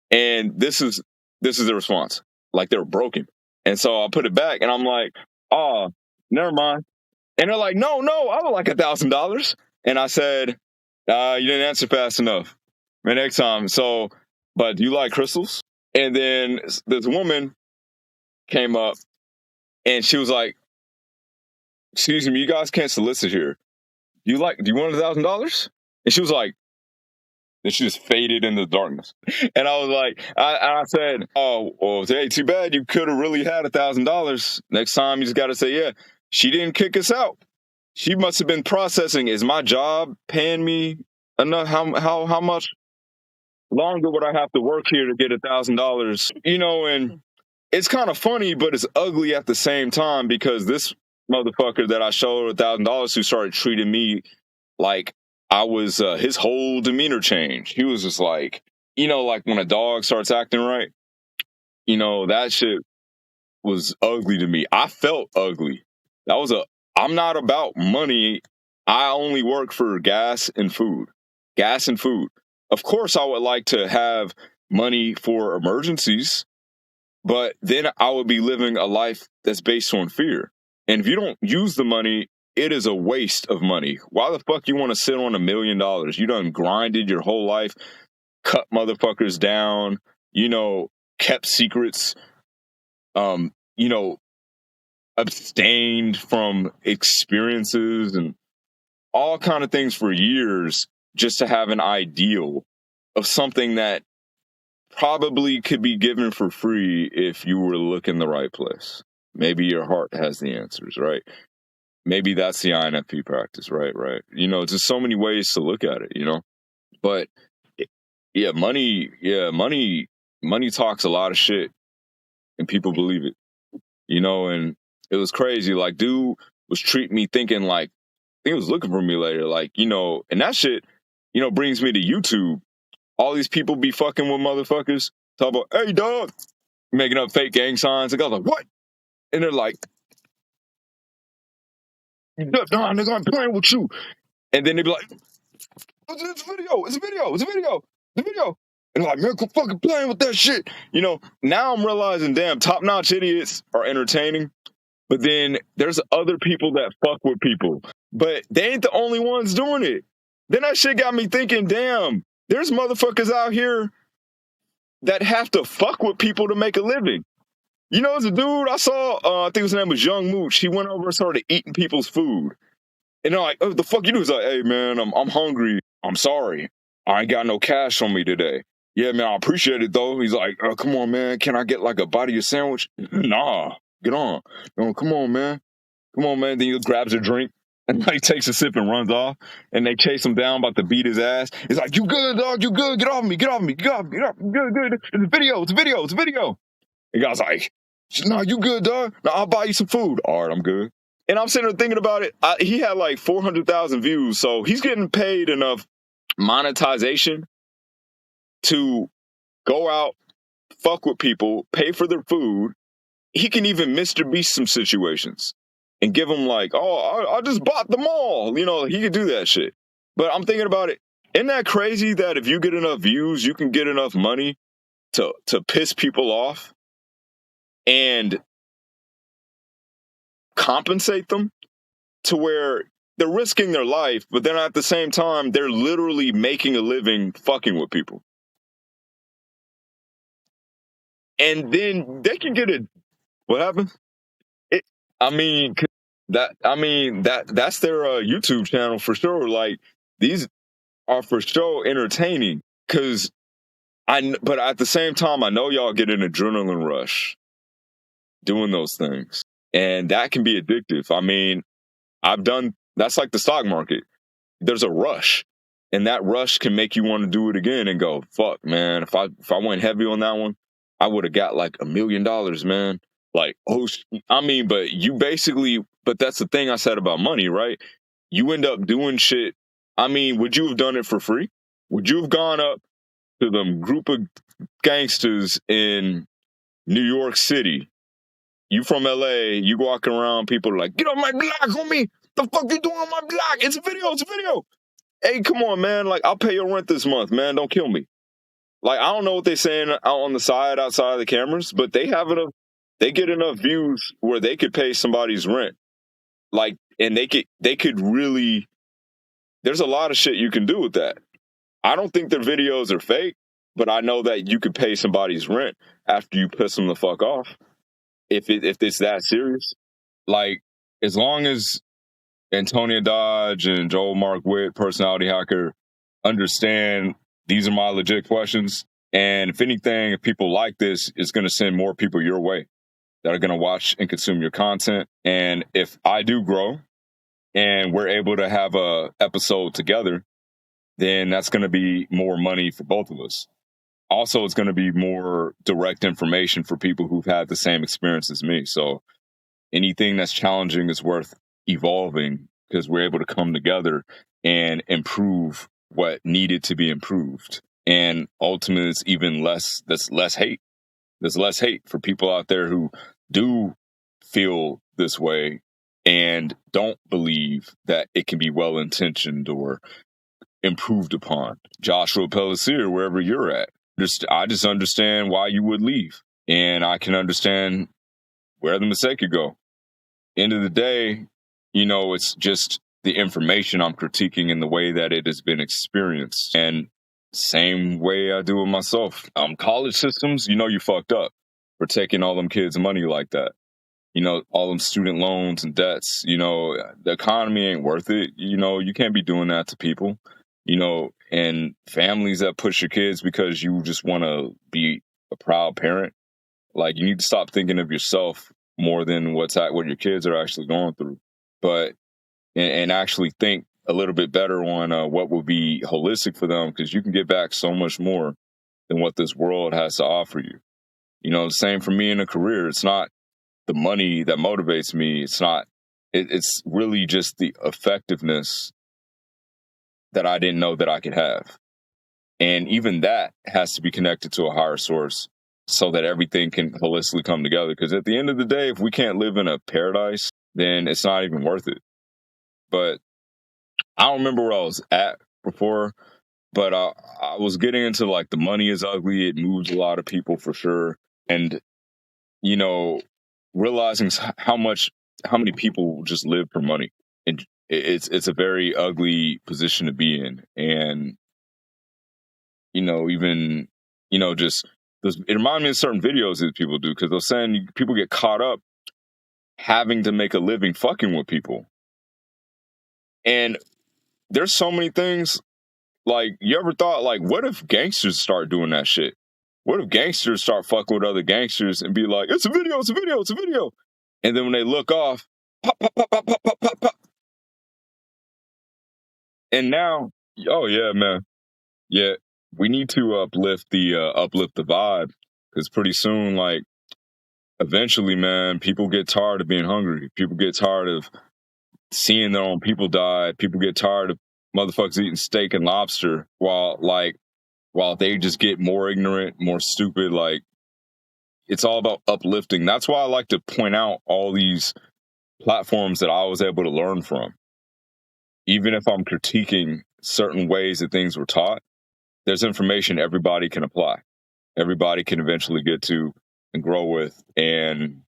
And this is the response. Like, they were broken. And so I put it back and I'm like, oh, never mind. And they're like, no, I would like $1,000. And I said, you didn't answer fast enough. Man, next time. So, but do you like crystals? And then this woman came up and she was like, excuse me, you guys can't solicit here. Do you want $1,000? And she was like, and she just faded into the darkness. And I was like, I said, oh, well, hey, too bad. You could have really had $1,000. Next time, you just got to say, yeah, she didn't kick us out. She must have been processing. Is my job paying me enough? How much longer would I have to work here to get $1,000? And it's kind of funny, but it's ugly at the same time because this motherfucker that I showed $1,000 who started treating me like I was his whole demeanor changed. He was just like, like when a dog starts acting right, that shit was ugly to me. I felt ugly. That was a, I'm not about money. I only work for gas and food. Gas and food. Of course, I would like to have money for emergencies, but then I would be living a life that's based on fear. And if you don't use the money, it is a waste of money. Why the fuck you want to sit on $1,000,000? You done grinded your whole life, cut motherfuckers down, kept secrets, um, you know, abstained from experiences and all kind of things for years just to have an ideal of something that probably could be given for free if you were looking the right place. Maybe your heart has the answers, right? Maybe that's the INFP practice, right? Right. Just so many ways to look at it. But money talks a lot of shit and people believe it, and it was crazy. Like, dude was treating me thinking like he was looking for me later, like, and that shit, brings me to YouTube. All these people be fucking with motherfuckers, talk about, hey, dog, making up fake gang signs. The guy's like, what? And they're like, nah, nigga, I'm playing with you. And then they be like, it's a video, it's a video, it's a video, it's a video. And like, man, quit fucking playing with that shit. Now I'm realizing, damn, top-notch idiots are entertaining, but then there's other people that fuck with people. But they ain't the only ones doing it. Then that shit got me thinking, damn, there's motherfuckers out here that have to fuck with people to make a living. There's a dude I saw, I think his name was Young Mooch. He went over and started eating people's food. And they're like, oh, the fuck you do? He's like, hey, man, I'm hungry. I'm sorry. I ain't got no cash on me today. Yeah, man, I appreciate it, though. He's like, oh, come on, man. Can I get like a bite of your sandwich? Nah, get on. Come on, man. Come on, man. Then he grabs a drink and like takes a sip and runs off. And they chase him down, about to beat his ass. He's like, you good, dog? You good? Get off me. Get off me. Get off me. Get off me. Good, good. It's a video. It's a video. It's a video. The guy's like, no, you good, dog? No, I'll buy you some food. All right, I'm good. And I'm sitting there thinking about it. He had like 400,000 views. So he's getting paid enough monetization to go out, fuck with people, pay for their food. He can even Mr. Beast some situations and give them like, oh, I just bought them all. He could do that shit. But I'm thinking about it. Isn't that crazy that if you get enough views, you can get enough money to piss people off and compensate them to where they're risking their life, but then at the same time, they're literally making a living fucking with people. And then they can get it. What happened? That's their YouTube channel for sure. Like, these are for sure entertaining because but at the same time, I know y'all get an adrenaline rush doing those things, and that can be addictive. That's like the stock market. There's a rush, and that rush can make you want to do it again and go, fuck, man, if I went heavy on that one, I would have got like $1 million, man. Like, but that's the thing I said about money, right? You end up doing shit. Would you have done it for free? Would you have gone up to them group of gangsters in New York City? You from LA, you walking around, people are like, get on my block, homie. The fuck you doing on my block? It's a video, it's a video. Hey, come on, man. Like, I'll pay your rent this month, man. Don't kill me. Like, I don't know what they're saying out on the side, outside of the cameras, but they get enough views where they could pay somebody's rent. Like, and they could really, there's a lot of shit you can do with that. I don't think their videos are fake, but I know that you could pay somebody's rent after you piss them the fuck off. If it's that serious. Like, as long as Antonia Dodge and Joel Mark Witt, Personality Hacker, understand these are my legit questions. And if anything, if people like this, it's going to send more people your way that are going to watch and consume your content. And if I do grow and we're able to have a episode together, then that's going to be more money for both of us. also it's going to be more direct information for people who've had the same experience as me. So anything that's challenging is worth evolving because we're able to come together and improve what needed to be improved. And ultimately, it's even less. That's less hate. There's less hate for people out there who do feel this way and don't believe that it can be well intentioned or improved upon. Joshua Pelletier, wherever you're at, I just understand why you would leave, and I can understand where the mistake could go. End of the day, it's just the information I'm critiquing in the way that it has been experienced, and same way I do with myself. College systems, you fucked up for taking all them kids' money like that. All them student loans and debts. The economy ain't worth it. You can't be doing that to people. And families that push your kids because you just want to be a proud parent. Like, you need to stop thinking of yourself more than what your kids are actually going through. But and actually think a little bit better on what will be holistic for them, because you can get back so much more than what this world has to offer you. Same for me in a career. It's not the money that motivates me. It's really just the effectiveness that I didn't know that I could have. And even that has to be connected to a higher source so that everything can holistically come together. Because at the end of the day, if we can't live in a paradise, then it's not even worth it. But I don't remember where I was at before, but I was getting into like the money is ugly. It moves a lot of people for sure. And, realizing how many people just live for money. And it's a very ugly position to be in. And, even, just it reminded me of certain videos that people do, because they're saying people get caught up having to make a living fucking with people. And there's so many things. Like, you ever thought, like, what if gangsters start doing that shit? What if gangsters start fucking with other gangsters and be like, it's a video, it's a video, it's a video. And then when they look off, pop, pop, pop, pop, pop, pop, pop, pop. And now, oh yeah, man. Yeah, we need to uplift the vibe, because pretty soon, like, eventually, man, people get tired of being hungry. People get tired of seeing their own people die. People get tired of motherfuckers eating steak and lobster while they just get more ignorant, more stupid. Like, it's all about uplifting. That's why I like to point out all these platforms that I was able to learn from. Even if I'm critiquing certain ways that things were taught, there's information everybody can apply. Everybody can eventually get to and grow with. And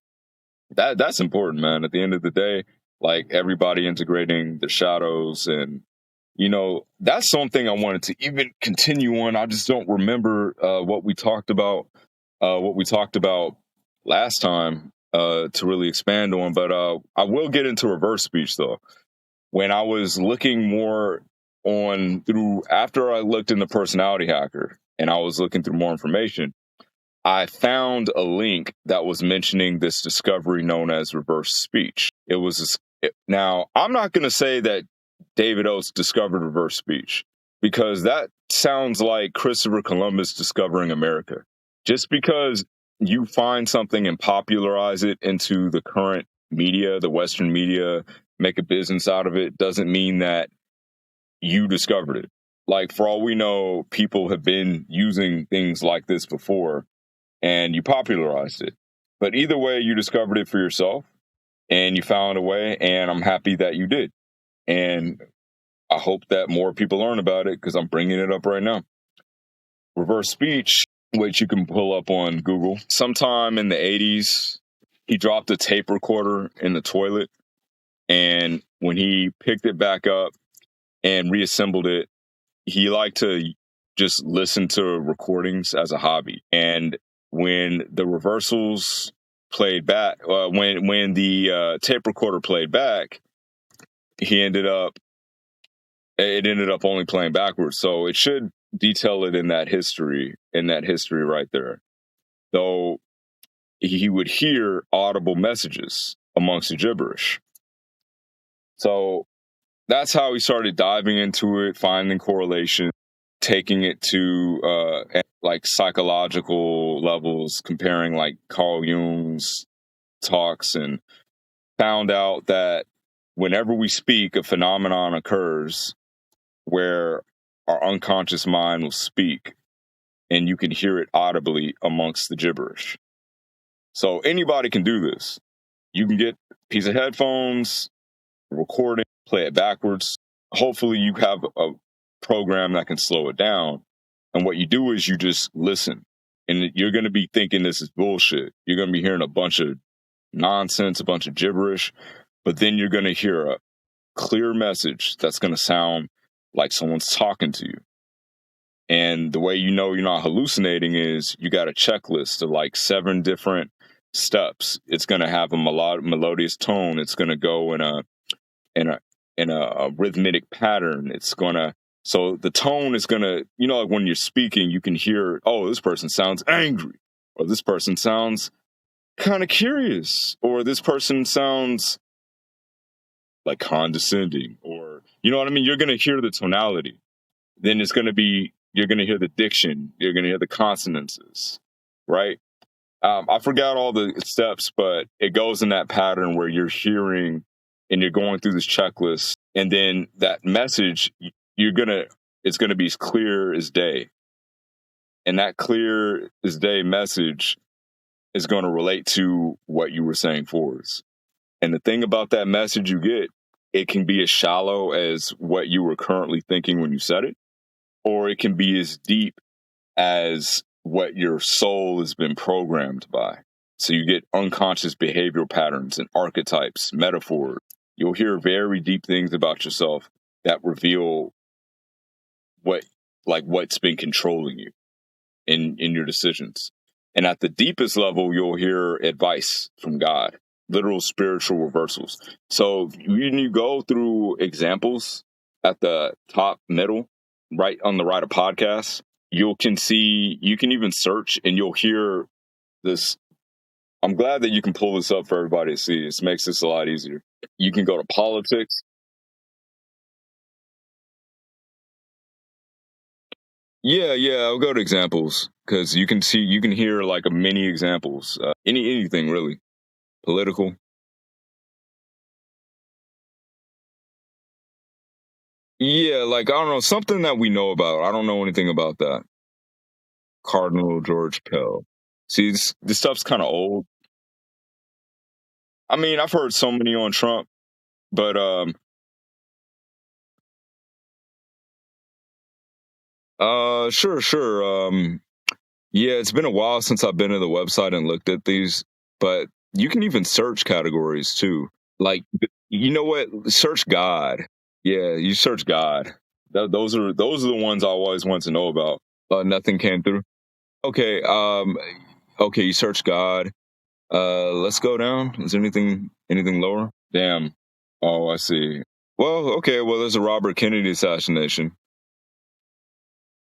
that's important, man. At the end of the day, like, everybody integrating the shadows. And that's something I wanted to even continue on. I just don't remember what we talked about last time to really expand on. But I will get into reverse speech, though. When I was looking more after I looked into Personality Hacker and I was looking through more information, I found a link that was mentioning this discovery known as reverse speech. Now, I'm not going to say that David Oates discovered reverse speech, because that sounds like Christopher Columbus discovering America. Just because you find something and popularize it into the current media, the Western media, make a business out of it, doesn't mean that you discovered it. Like, for all we know, people have been using things like this before, and you popularized it. But either way, you discovered it for yourself and you found a way, and I'm happy that you did. And I hope that more people learn about it, because I'm bringing it up right now. Reverse speech, which you can pull up on Google. Sometime in the 80s, he dropped a tape recorder in the toilet. And when he picked it back up and reassembled it, he liked to just listen to recordings as a hobby. And when the reversals played back, when the tape recorder played back, it ended up only playing backwards. So it should detail it in that history right there. Though he would hear audible messages amongst the gibberish. So that's how he started diving into it, finding correlation, taking it to like psychological levels, comparing like Carl Jung's talks, and found out that whenever we speak, a phenomenon occurs where our unconscious mind will speak and you can hear it audibly amongst the gibberish. So anybody can do this. You can get a piece of headphones, record it, play it backwards. Hopefully you have a program that can slow it down. And what you do is you just listen. And you're going to be thinking this is bullshit. You're going to be hearing a bunch of nonsense, a bunch of gibberish, but then you're going to hear a clear message that's going to sound like someone's talking to you. And the way you know you're not hallucinating is you got a checklist of like 7 different steps. It's going to have a melodious tone. It's going to go in a rhythmic pattern. It's going to, so the tone is going to, like when you're speaking, you can hear, oh, this person sounds angry, or this person sounds kind of curious, or this person sounds like condescending, or you know what I mean? You're going to hear the tonality. Then it's going to be, you're going to hear the diction. You're going to hear the consonances, right? I forgot all the steps, but it goes in that pattern where you're hearing and you're going through this checklist, and then that message, it's going to be as clear as day. And that clear as day message is going to relate to what you were saying forwards. And the thing about that message you get, it can be as shallow as what you were currently thinking when you said it, or it can be as deep as what your soul has been programmed by. So you get unconscious behavioral patterns and archetypes, metaphors. You'll hear very deep things about yourself that reveal what's been controlling you in your decisions. And at the deepest level, you'll hear advice from God, literal spiritual reversals. So when you go through examples at the top middle, right on the right of podcasts, you can even search and you'll hear this. I'm glad that you can pull this up for everybody to see. This makes this a lot easier. You can go to politics. Yeah, I'll go to examples because you can hear like a mini examples, anything really political. Yeah, like I don't know, something that we know about. I don't know anything about that. Cardinal George Pell. See, this stuff's kind of old. I mean, I've heard so many on Trump, but sure. Yeah, it's been a while since I've been to the website and looked at these, but you can even search categories too. Like, you know what? Search God. Yeah, you search God. Those are the ones I always want to know about. Nothing came through. Okay. Okay. You search God. Let's go down. Is there anything lower? Damn. Oh, I see. Well, okay. Well, there's a Robert Kennedy assassination.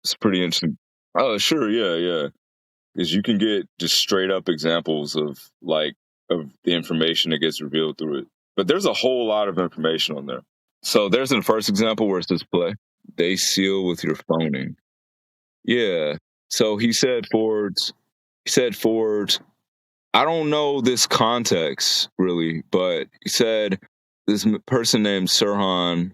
It's pretty interesting. Oh, sure. Yeah. Because you can get just straight up examples of the information that gets revealed through it. But there's a whole lot of information on there. So there's the first example where it says play. They seal with your phoning. Yeah. So he said Ford's. He said Ford. I don't know this context really, but he said this person named Sirhan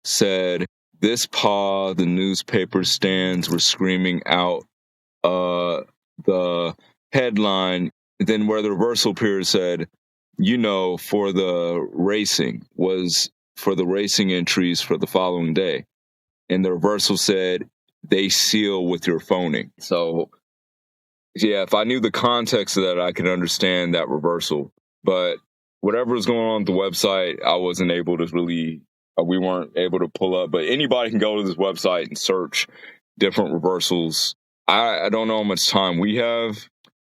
said this paw the newspaper stands were screaming out the headline, then where the reversal period said, for the racing was for the racing entries for the following day. And the reversal said, they seal with your phoning. So, yeah, if I knew the context of that, I could understand that reversal. But whatever was going on at the website, I wasn't able to really, we weren't able to pull up. But anybody can go to this website and search different reversals. I don't know how much time we have,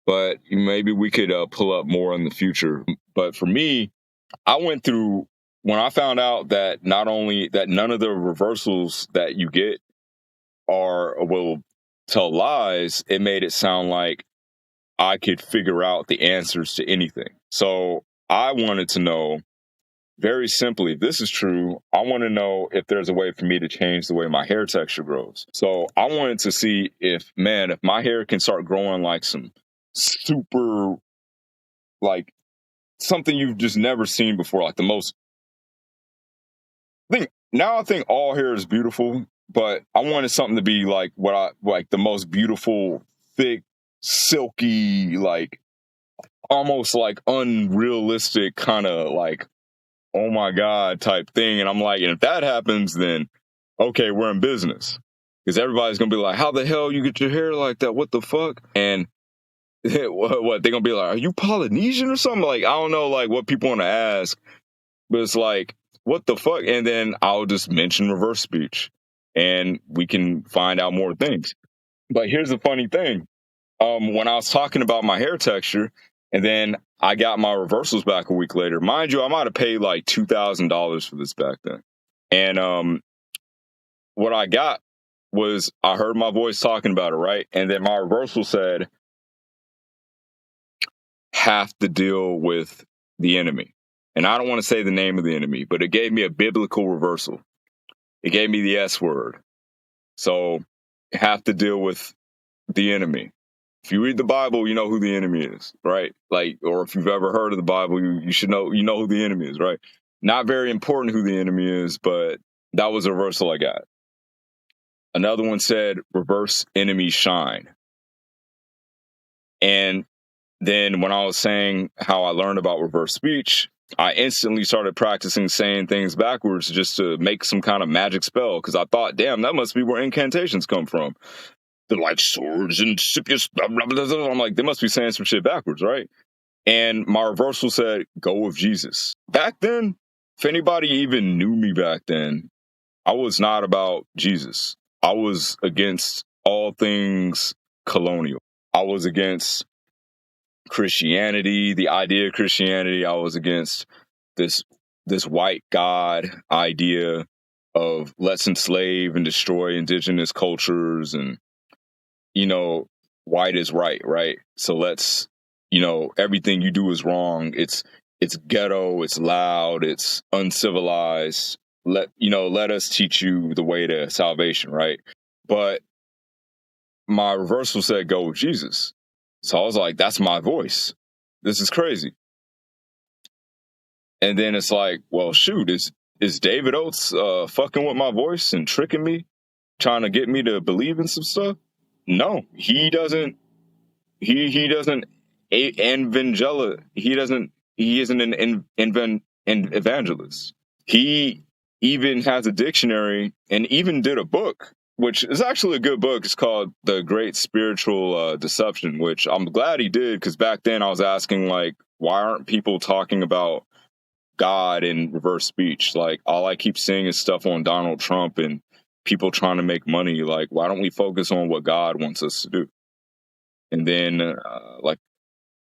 but maybe we could pull up more in the future. But for me, I went through when I found out that not only that none of the reversals that you get will tell lies, it made it sound like I could figure out the answers to anything. So I wanted to know very simply, if this is true, I want to know if there's a way for me to change the way my hair texture grows. So I wanted to see if my hair can start growing like some super, like something you've just never seen before, like the most. I think all hair is beautiful, but I wanted something to be like the most beautiful, thick, silky, like almost like unrealistic kind of like, oh my God type thing. And I'm like, and if that happens, then okay, we're in business. Because everybody's gonna be like, how the hell you get your hair like that? What the fuck? And what they're gonna be like, are you Polynesian or something? Like, I don't know like what people want to ask, but it's like, what the fuck? And then I'll just mention reverse speech and we can find out more things. But here's the funny thing. When I was talking about my hair texture, and then I got my reversals back a week later. Mind you, I might have paid like $2,000 for this back then. And what I got was I heard my voice talking about it, right? And then my reversal said, have to deal with the enemy. And I don't want to say the name of the enemy, but it gave me a biblical reversal. It gave me the S word. So have to deal with the enemy. If you read the Bible, you know who the enemy is, right? Like, or if you've ever heard of the Bible, you should know, you know who the enemy is, right? Not very important who the enemy is, but that was a reversal I got. Another one said, reverse enemy shine. And then when I was saying how I learned about reverse speech, I instantly started practicing saying things backwards just to make some kind of magic spell. Because I thought, damn, that must be where incantations come from. They're like swords and Scipius, blah, blah, blah, blah. I'm like, they must be saying some shit backwards, right? And my reversal said, go with Jesus. Back then, if anybody even knew me back then, I was not about Jesus. I was against all things colonial. I was against Christianity, the idea of Christianity. I was against this white God idea of let's enslave and destroy indigenous cultures, and white is right, right? So let's, everything you do is wrong. It's ghetto, it's loud, it's uncivilized. Let us teach you the way to salvation, right? But my reversal said go with Jesus. So I was like, that's my voice. This is crazy. And then it's like, well, shoot, is David Oates fucking with my voice and tricking me, trying to get me to believe in some stuff? No, he doesn't. He doesn't evangelize. He isn't an evangelist. He even has a dictionary and even did a book, which is actually a good book. It's called The Great Spiritual Deception, which I'm glad he did, because back then I was asking, like, why aren't people talking about God in reverse speech? Like, all I keep seeing is stuff on Donald Trump and people trying to make money. Like, why don't we focus on what God wants us to do? And then, like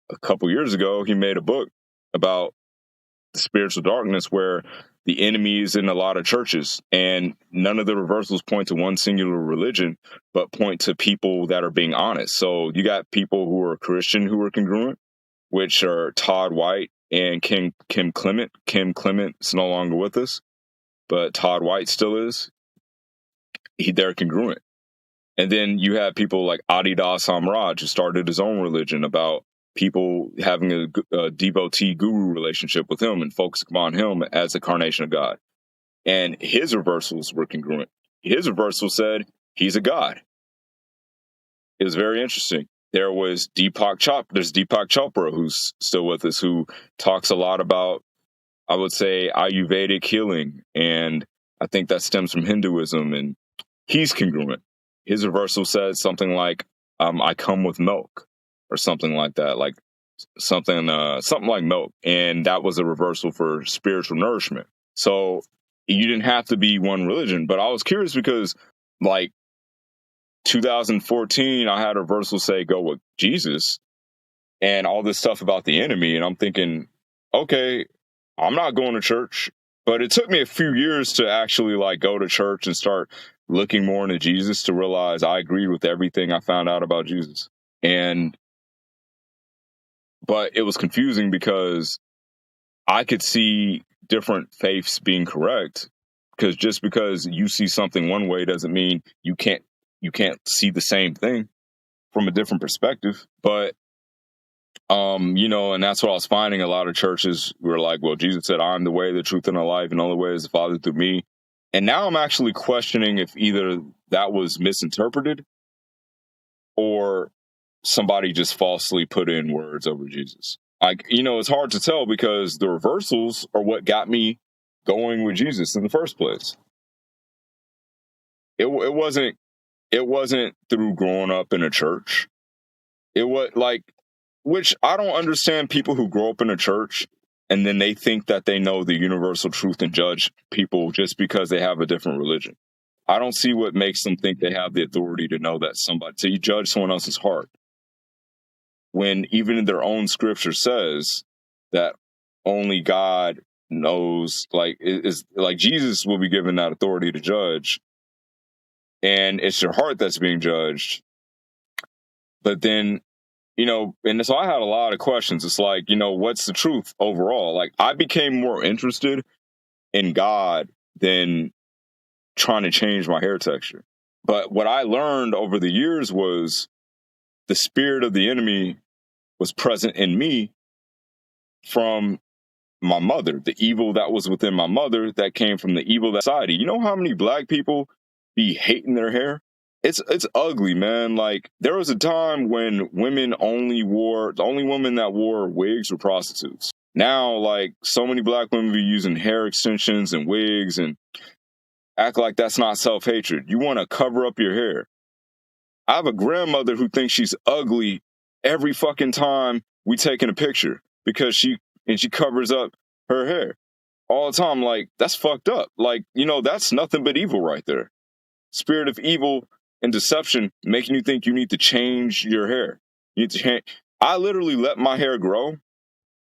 a couple years ago, he made a book about the spiritual darkness where the enemy is in a lot of churches, and none of the reversals point to one singular religion, but point to people that are being honest. So you got people who are Christian who are congruent, which are Todd White and Kim Clement. Kim Clement is no longer with us, but Todd White still is. They're congruent. And then you have people like Adidas Samraj, who started his own religion about people having a devotee guru relationship with him and focusing on him as a carnation of God. And his reversals were congruent. His reversal said he's a god. It was very interesting. There's Deepak Chopra, who's still with us, who talks a lot about, I would say, Ayurvedic healing. And I think that stems from Hinduism, and he's congruent. His reversal says something like, I come with milk, or something like that, like something like milk. And that was a reversal for spiritual nourishment. So you didn't have to be one religion. But I was curious because, like, 2014, I had a reversal say go with Jesus and all this stuff about the enemy. And I'm thinking, okay, I'm not going to church. But it took me a few years to actually like go to church and start looking more into Jesus to realize I agreed with everything I found out about Jesus. But it was confusing because I could see different faiths being correct, because just because you see something one way doesn't mean you can't see the same thing from a different perspective. But and that's what I was finding. A lot of churches were like, well, Jesus said, I'm the way, the truth, and the life, and the only way is the Father through me. And now I'm actually questioning if either that was misinterpreted or somebody just falsely put in words over Jesus. It's hard to tell, because the reversals are what got me going with Jesus in the first place. It wasn't through growing up in a church. It was which I don't understand people who grow up in a church and then they think that they know the universal truth and judge people just because they have a different religion. I don't see what makes them think they have the authority to know that to judge someone else's heart, when even in their own scripture says that only God knows, is like Jesus will be given that authority to judge, and it's your heart that's being judged. But then, and so I had a lot of questions. It's like, what's the truth overall? Like, I became more interested in God than trying to change my hair texture. But what I learned over the years was the spirit of the enemy was present in me from my mother, the evil that was within my mother that came from the evil society. You know how many black people be hating their hair? It's ugly, man. Like, there was a time when the only women that wore wigs were prostitutes. Now, like, so many black women be using hair extensions and wigs and act like that's not self-hatred. You want to cover up your hair. I have a grandmother who thinks she's ugly every fucking time we taking a picture because she covers up her hair all the time. Like, that's fucked up. Like, that's nothing but evil right there. Spirit of evil and deception making you think you need to change your hair. You need to change. I literally let my hair grow,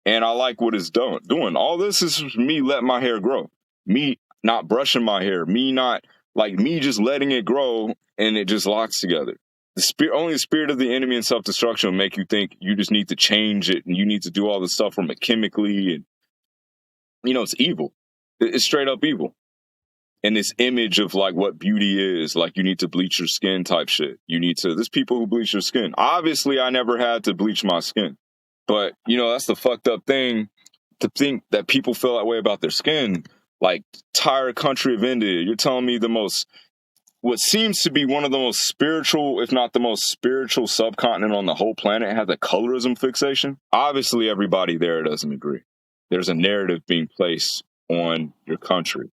and I like what it's doing. All this is me letting my hair grow. Me not brushing my hair. Me just letting it grow, and it just locks together. Only the spirit of the enemy and self-destruction will make you think you just need to change it and you need to do all this stuff from it chemically. And, it's evil. It's straight up evil. And this image of like what beauty is, like you need to bleach your skin type shit. There's people who bleach your skin. Obviously, I never had to bleach my skin. But, that's the fucked up thing, to think that people feel that way about their skin. Like, entire country of India, you're telling me what seems to be one of the most spiritual, if not the most spiritual subcontinent on the whole planet has a colorism fixation? Obviously, everybody there doesn't agree. There's a narrative being placed on your country,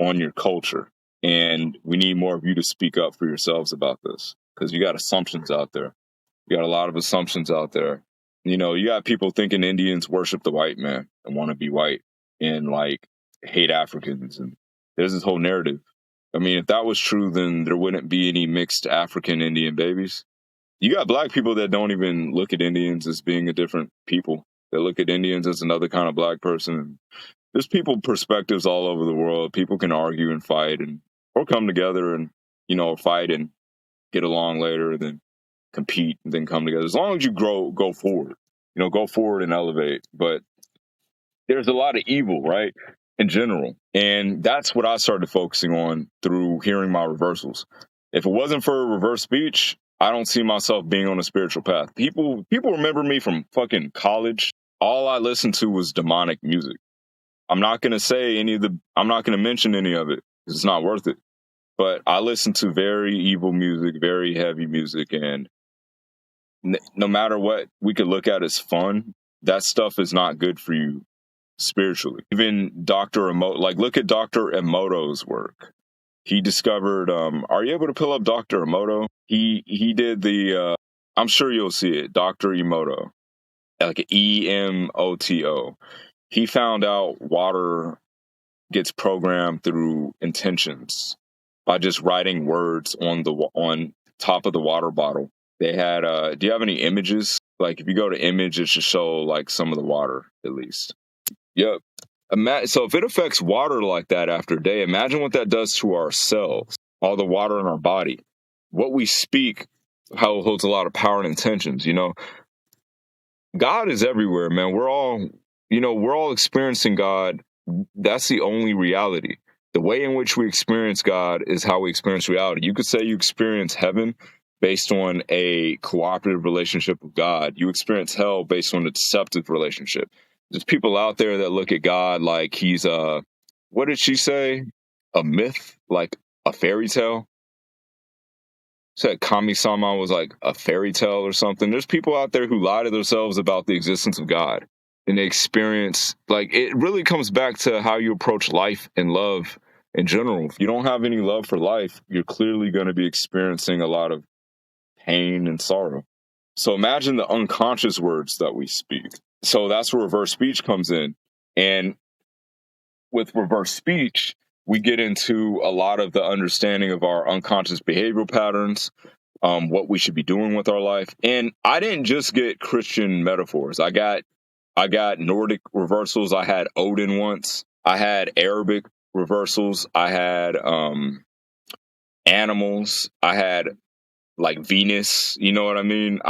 on your culture. And we need more of you to speak up for yourselves about this, because you got assumptions out there. You got a lot of assumptions out there. You got people thinking Indians worship the white man and want to be white and like hate Africans. And there's this whole narrative. I mean, if that was true, then there wouldn't be any mixed African Indian babies. You got black people that don't even look at Indians as being a different people. They look at Indians as another kind of black person. There's perspectives all over the world. People can argue and fight or come together and, fight and get along later, then compete and then come together. As long as you go forward, go forward and elevate. But there's a lot of evil, right, in general. And that's what I started focusing on through hearing my reversals. If it wasn't for reverse speech, I don't see myself being on a spiritual path. People remember me from fucking college. All I listened to was demonic music. I'm not going to mention any of it because it's not worth it. But I listened to very evil music, very heavy music. And no matter what we could look at as fun, that stuff is not good for you spiritually. Even Dr. Emoto, look at Dr. Emoto's work. He discovered, are you able to pull up Dr. Emoto? He did the, I'm sure you'll see it, Dr. Emoto, like EMOTO. He found out water gets programmed through intentions by just writing words on top of the water bottle. They had, do you have any images? Like, if you go to image, it should show like some of the water at least. Yep. So if it affects water like that after a day, imagine what that does to our cells, all the water in our body. What we speak holds a lot of power and intentions. God is everywhere, man. We're all experiencing God That's the only reality. The way in which we experience God is how we experience reality. You could say you experience heaven based on a cooperative relationship with God. You experience hell based on a deceptive relationship. There's people out there that look at God like he's what did she say? A myth, like a fairy tale. Said Kami-sama was like a fairy tale or something. There's people out there who lie to themselves about the existence of God, and they experience, like, it really comes back to how you approach life and love in general. If you don't have any love for life, you're clearly going to be experiencing a lot of pain and sorrow. So imagine the unconscious words that we speak. So that's where reverse speech comes in. And with reverse speech, we get into a lot of the understanding of our unconscious behavioral patterns, what we should be doing with our life. And I didn't just get Christian metaphors. I got Nordic reversals. I had Odin once. I had Arabic reversals. I had animals. I had like Venus. You know what I mean?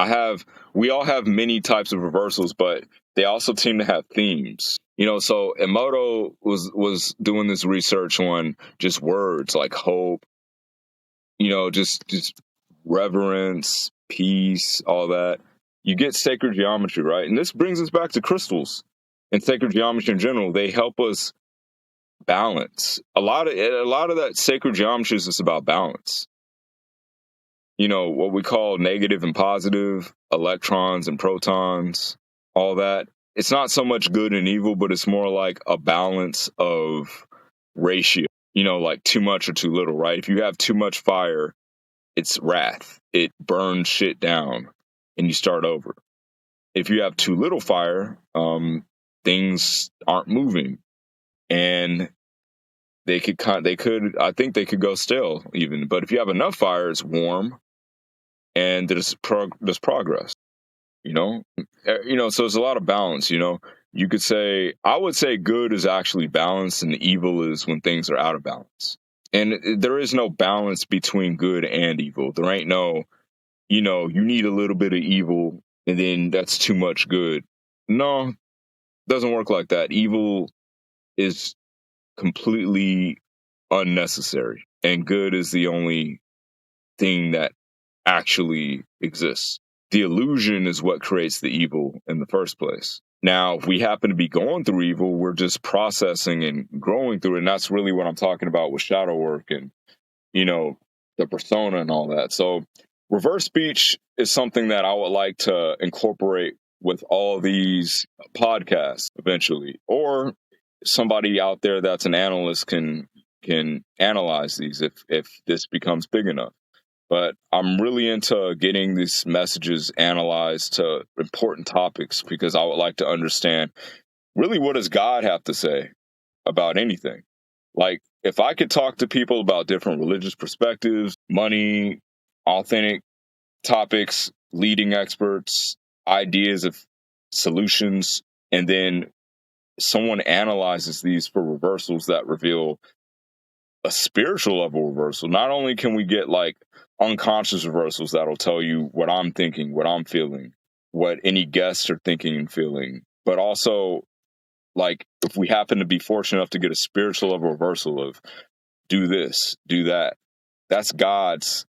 We all have many types of reversals, but they also seem to have themes. So Emoto was doing this research on just words like hope, just reverence, peace, all that. You get sacred geometry, right? And this brings us back to crystals and sacred geometry in general. They help us balance. A lot of that sacred geometry is just about balance. What we call negative and positive, electrons and protons, all that. It's not so much good and evil, but it's more like a balance of ratio, like too much or too little, right? If you have too much fire, it's wrath. It burns shit down and you start over. If you have too little fire, things aren't moving, and I think they could go stale even. But if you have enough fire, it's warm and there's progress. So there's a lot of balance. I would say good is actually balance, and evil is when things are out of balance. And there is no balance between good and evil. There ain't no, you need a little bit of evil and then that's too much good. No, it doesn't work like that. Evil is completely unnecessary, and good is the only thing that actually exists. The illusion is what creates the evil in the first place. Now, if we happen to be going through evil, we're just processing and growing through it. And that's really what I'm talking about with shadow work and, the persona and all that. So reverse speech is something that I would like to incorporate with all these podcasts eventually, or somebody out there that's an analyst can analyze these if this becomes big enough. But I'm really into getting these messages analyzed to important topics because I would like to understand really what does God have to say about anything. Like, if I could talk to people about different religious perspectives, money, authentic topics, leading experts, ideas of solutions, and then someone analyzes these for reversals that reveal a spiritual level reversal. Not only can we get like unconscious reversals that'll tell you what I'm thinking, what I'm feeling, what any guests are thinking and feeling, but also, like, if we happen to be fortunate enough to get a spiritual level reversal of do this, do that, that's God's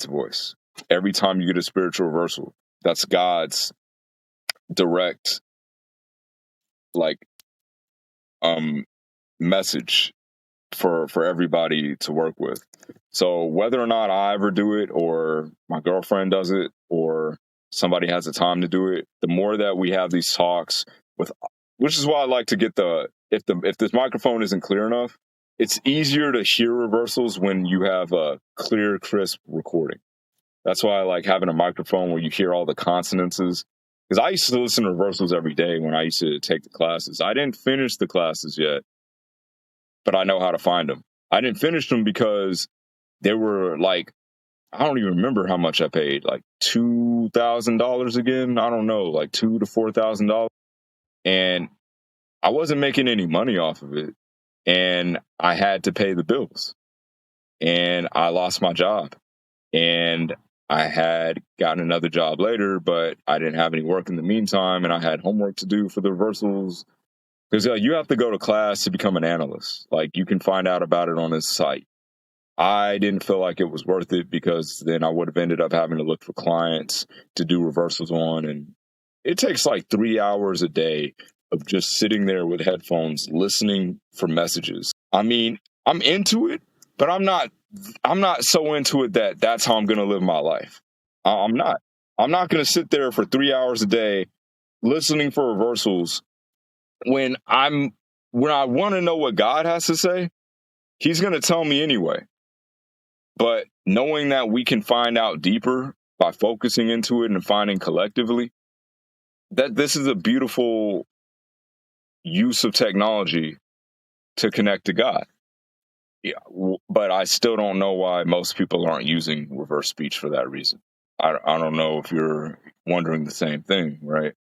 voice. Every time you get a spiritual reversal, that's God's direct, like, message for everybody to work with. So whether or not I ever do it, or my girlfriend does it, or somebody has the time to do it, the more that we have these talks with, which is why I like to get if this microphone isn't clear enough, it's easier to hear reversals when you have a clear, crisp recording. That's why I like having a microphone where you hear all the consonances. Because I used to listen to reversals every day when I used to take the classes. I didn't finish the classes yet, but I know how to find them. I didn't finish them because they were like, I don't even remember how much I paid, like $2,000 again. I don't know, like $2,000 to $4,000, and I wasn't making any money off of it, and I had to pay the bills, and I lost my job, and I had gotten another job later, but I didn't have any work in the meantime, and I had homework to do for the reversals. Because you have to go to class to become an analyst. Like, you can find out about it on his site. I didn't feel like it was worth it because then I would have ended up having to look for clients to do reversals on. And it takes like 3 hours a day of just sitting there with headphones, listening for messages. I mean, I'm into it, but I'm not so into it that that's how I'm going to live my life. I'm not. I'm not going to sit there for 3 hours a day listening for reversals when I want to know what God has to say. He's going to tell me anyway. But knowing that we can find out deeper by focusing into it and finding collectively, that this is a beautiful use of technology to connect to God. Yeah, but I still don't know why most people aren't using reverse speech for that reason. I don't know if you're wondering the same thing, right?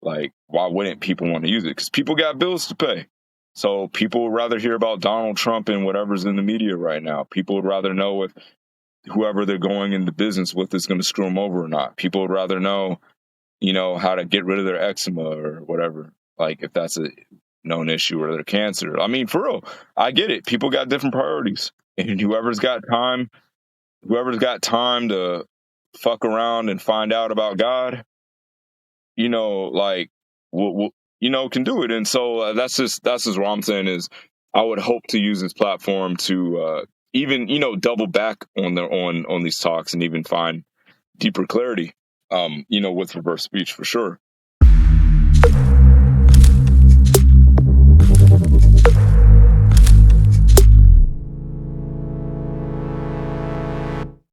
Like, why wouldn't people want to use it? Because people got bills to pay. So people would rather hear about Donald Trump and whatever's in the media right now. People would rather know if whoever they're going into business with is going to screw them over or not. People would rather know, how to get rid of their eczema or whatever. Like, if that's a known issue, or their cancer. I mean, for real, I get it. People got different priorities, and whoever's got time to fuck around and find out about God, like, can do it. And so that's just what I'm saying is, I would hope to use this platform to even double back on these talks and even find deeper clarity, with reverse speech for sure.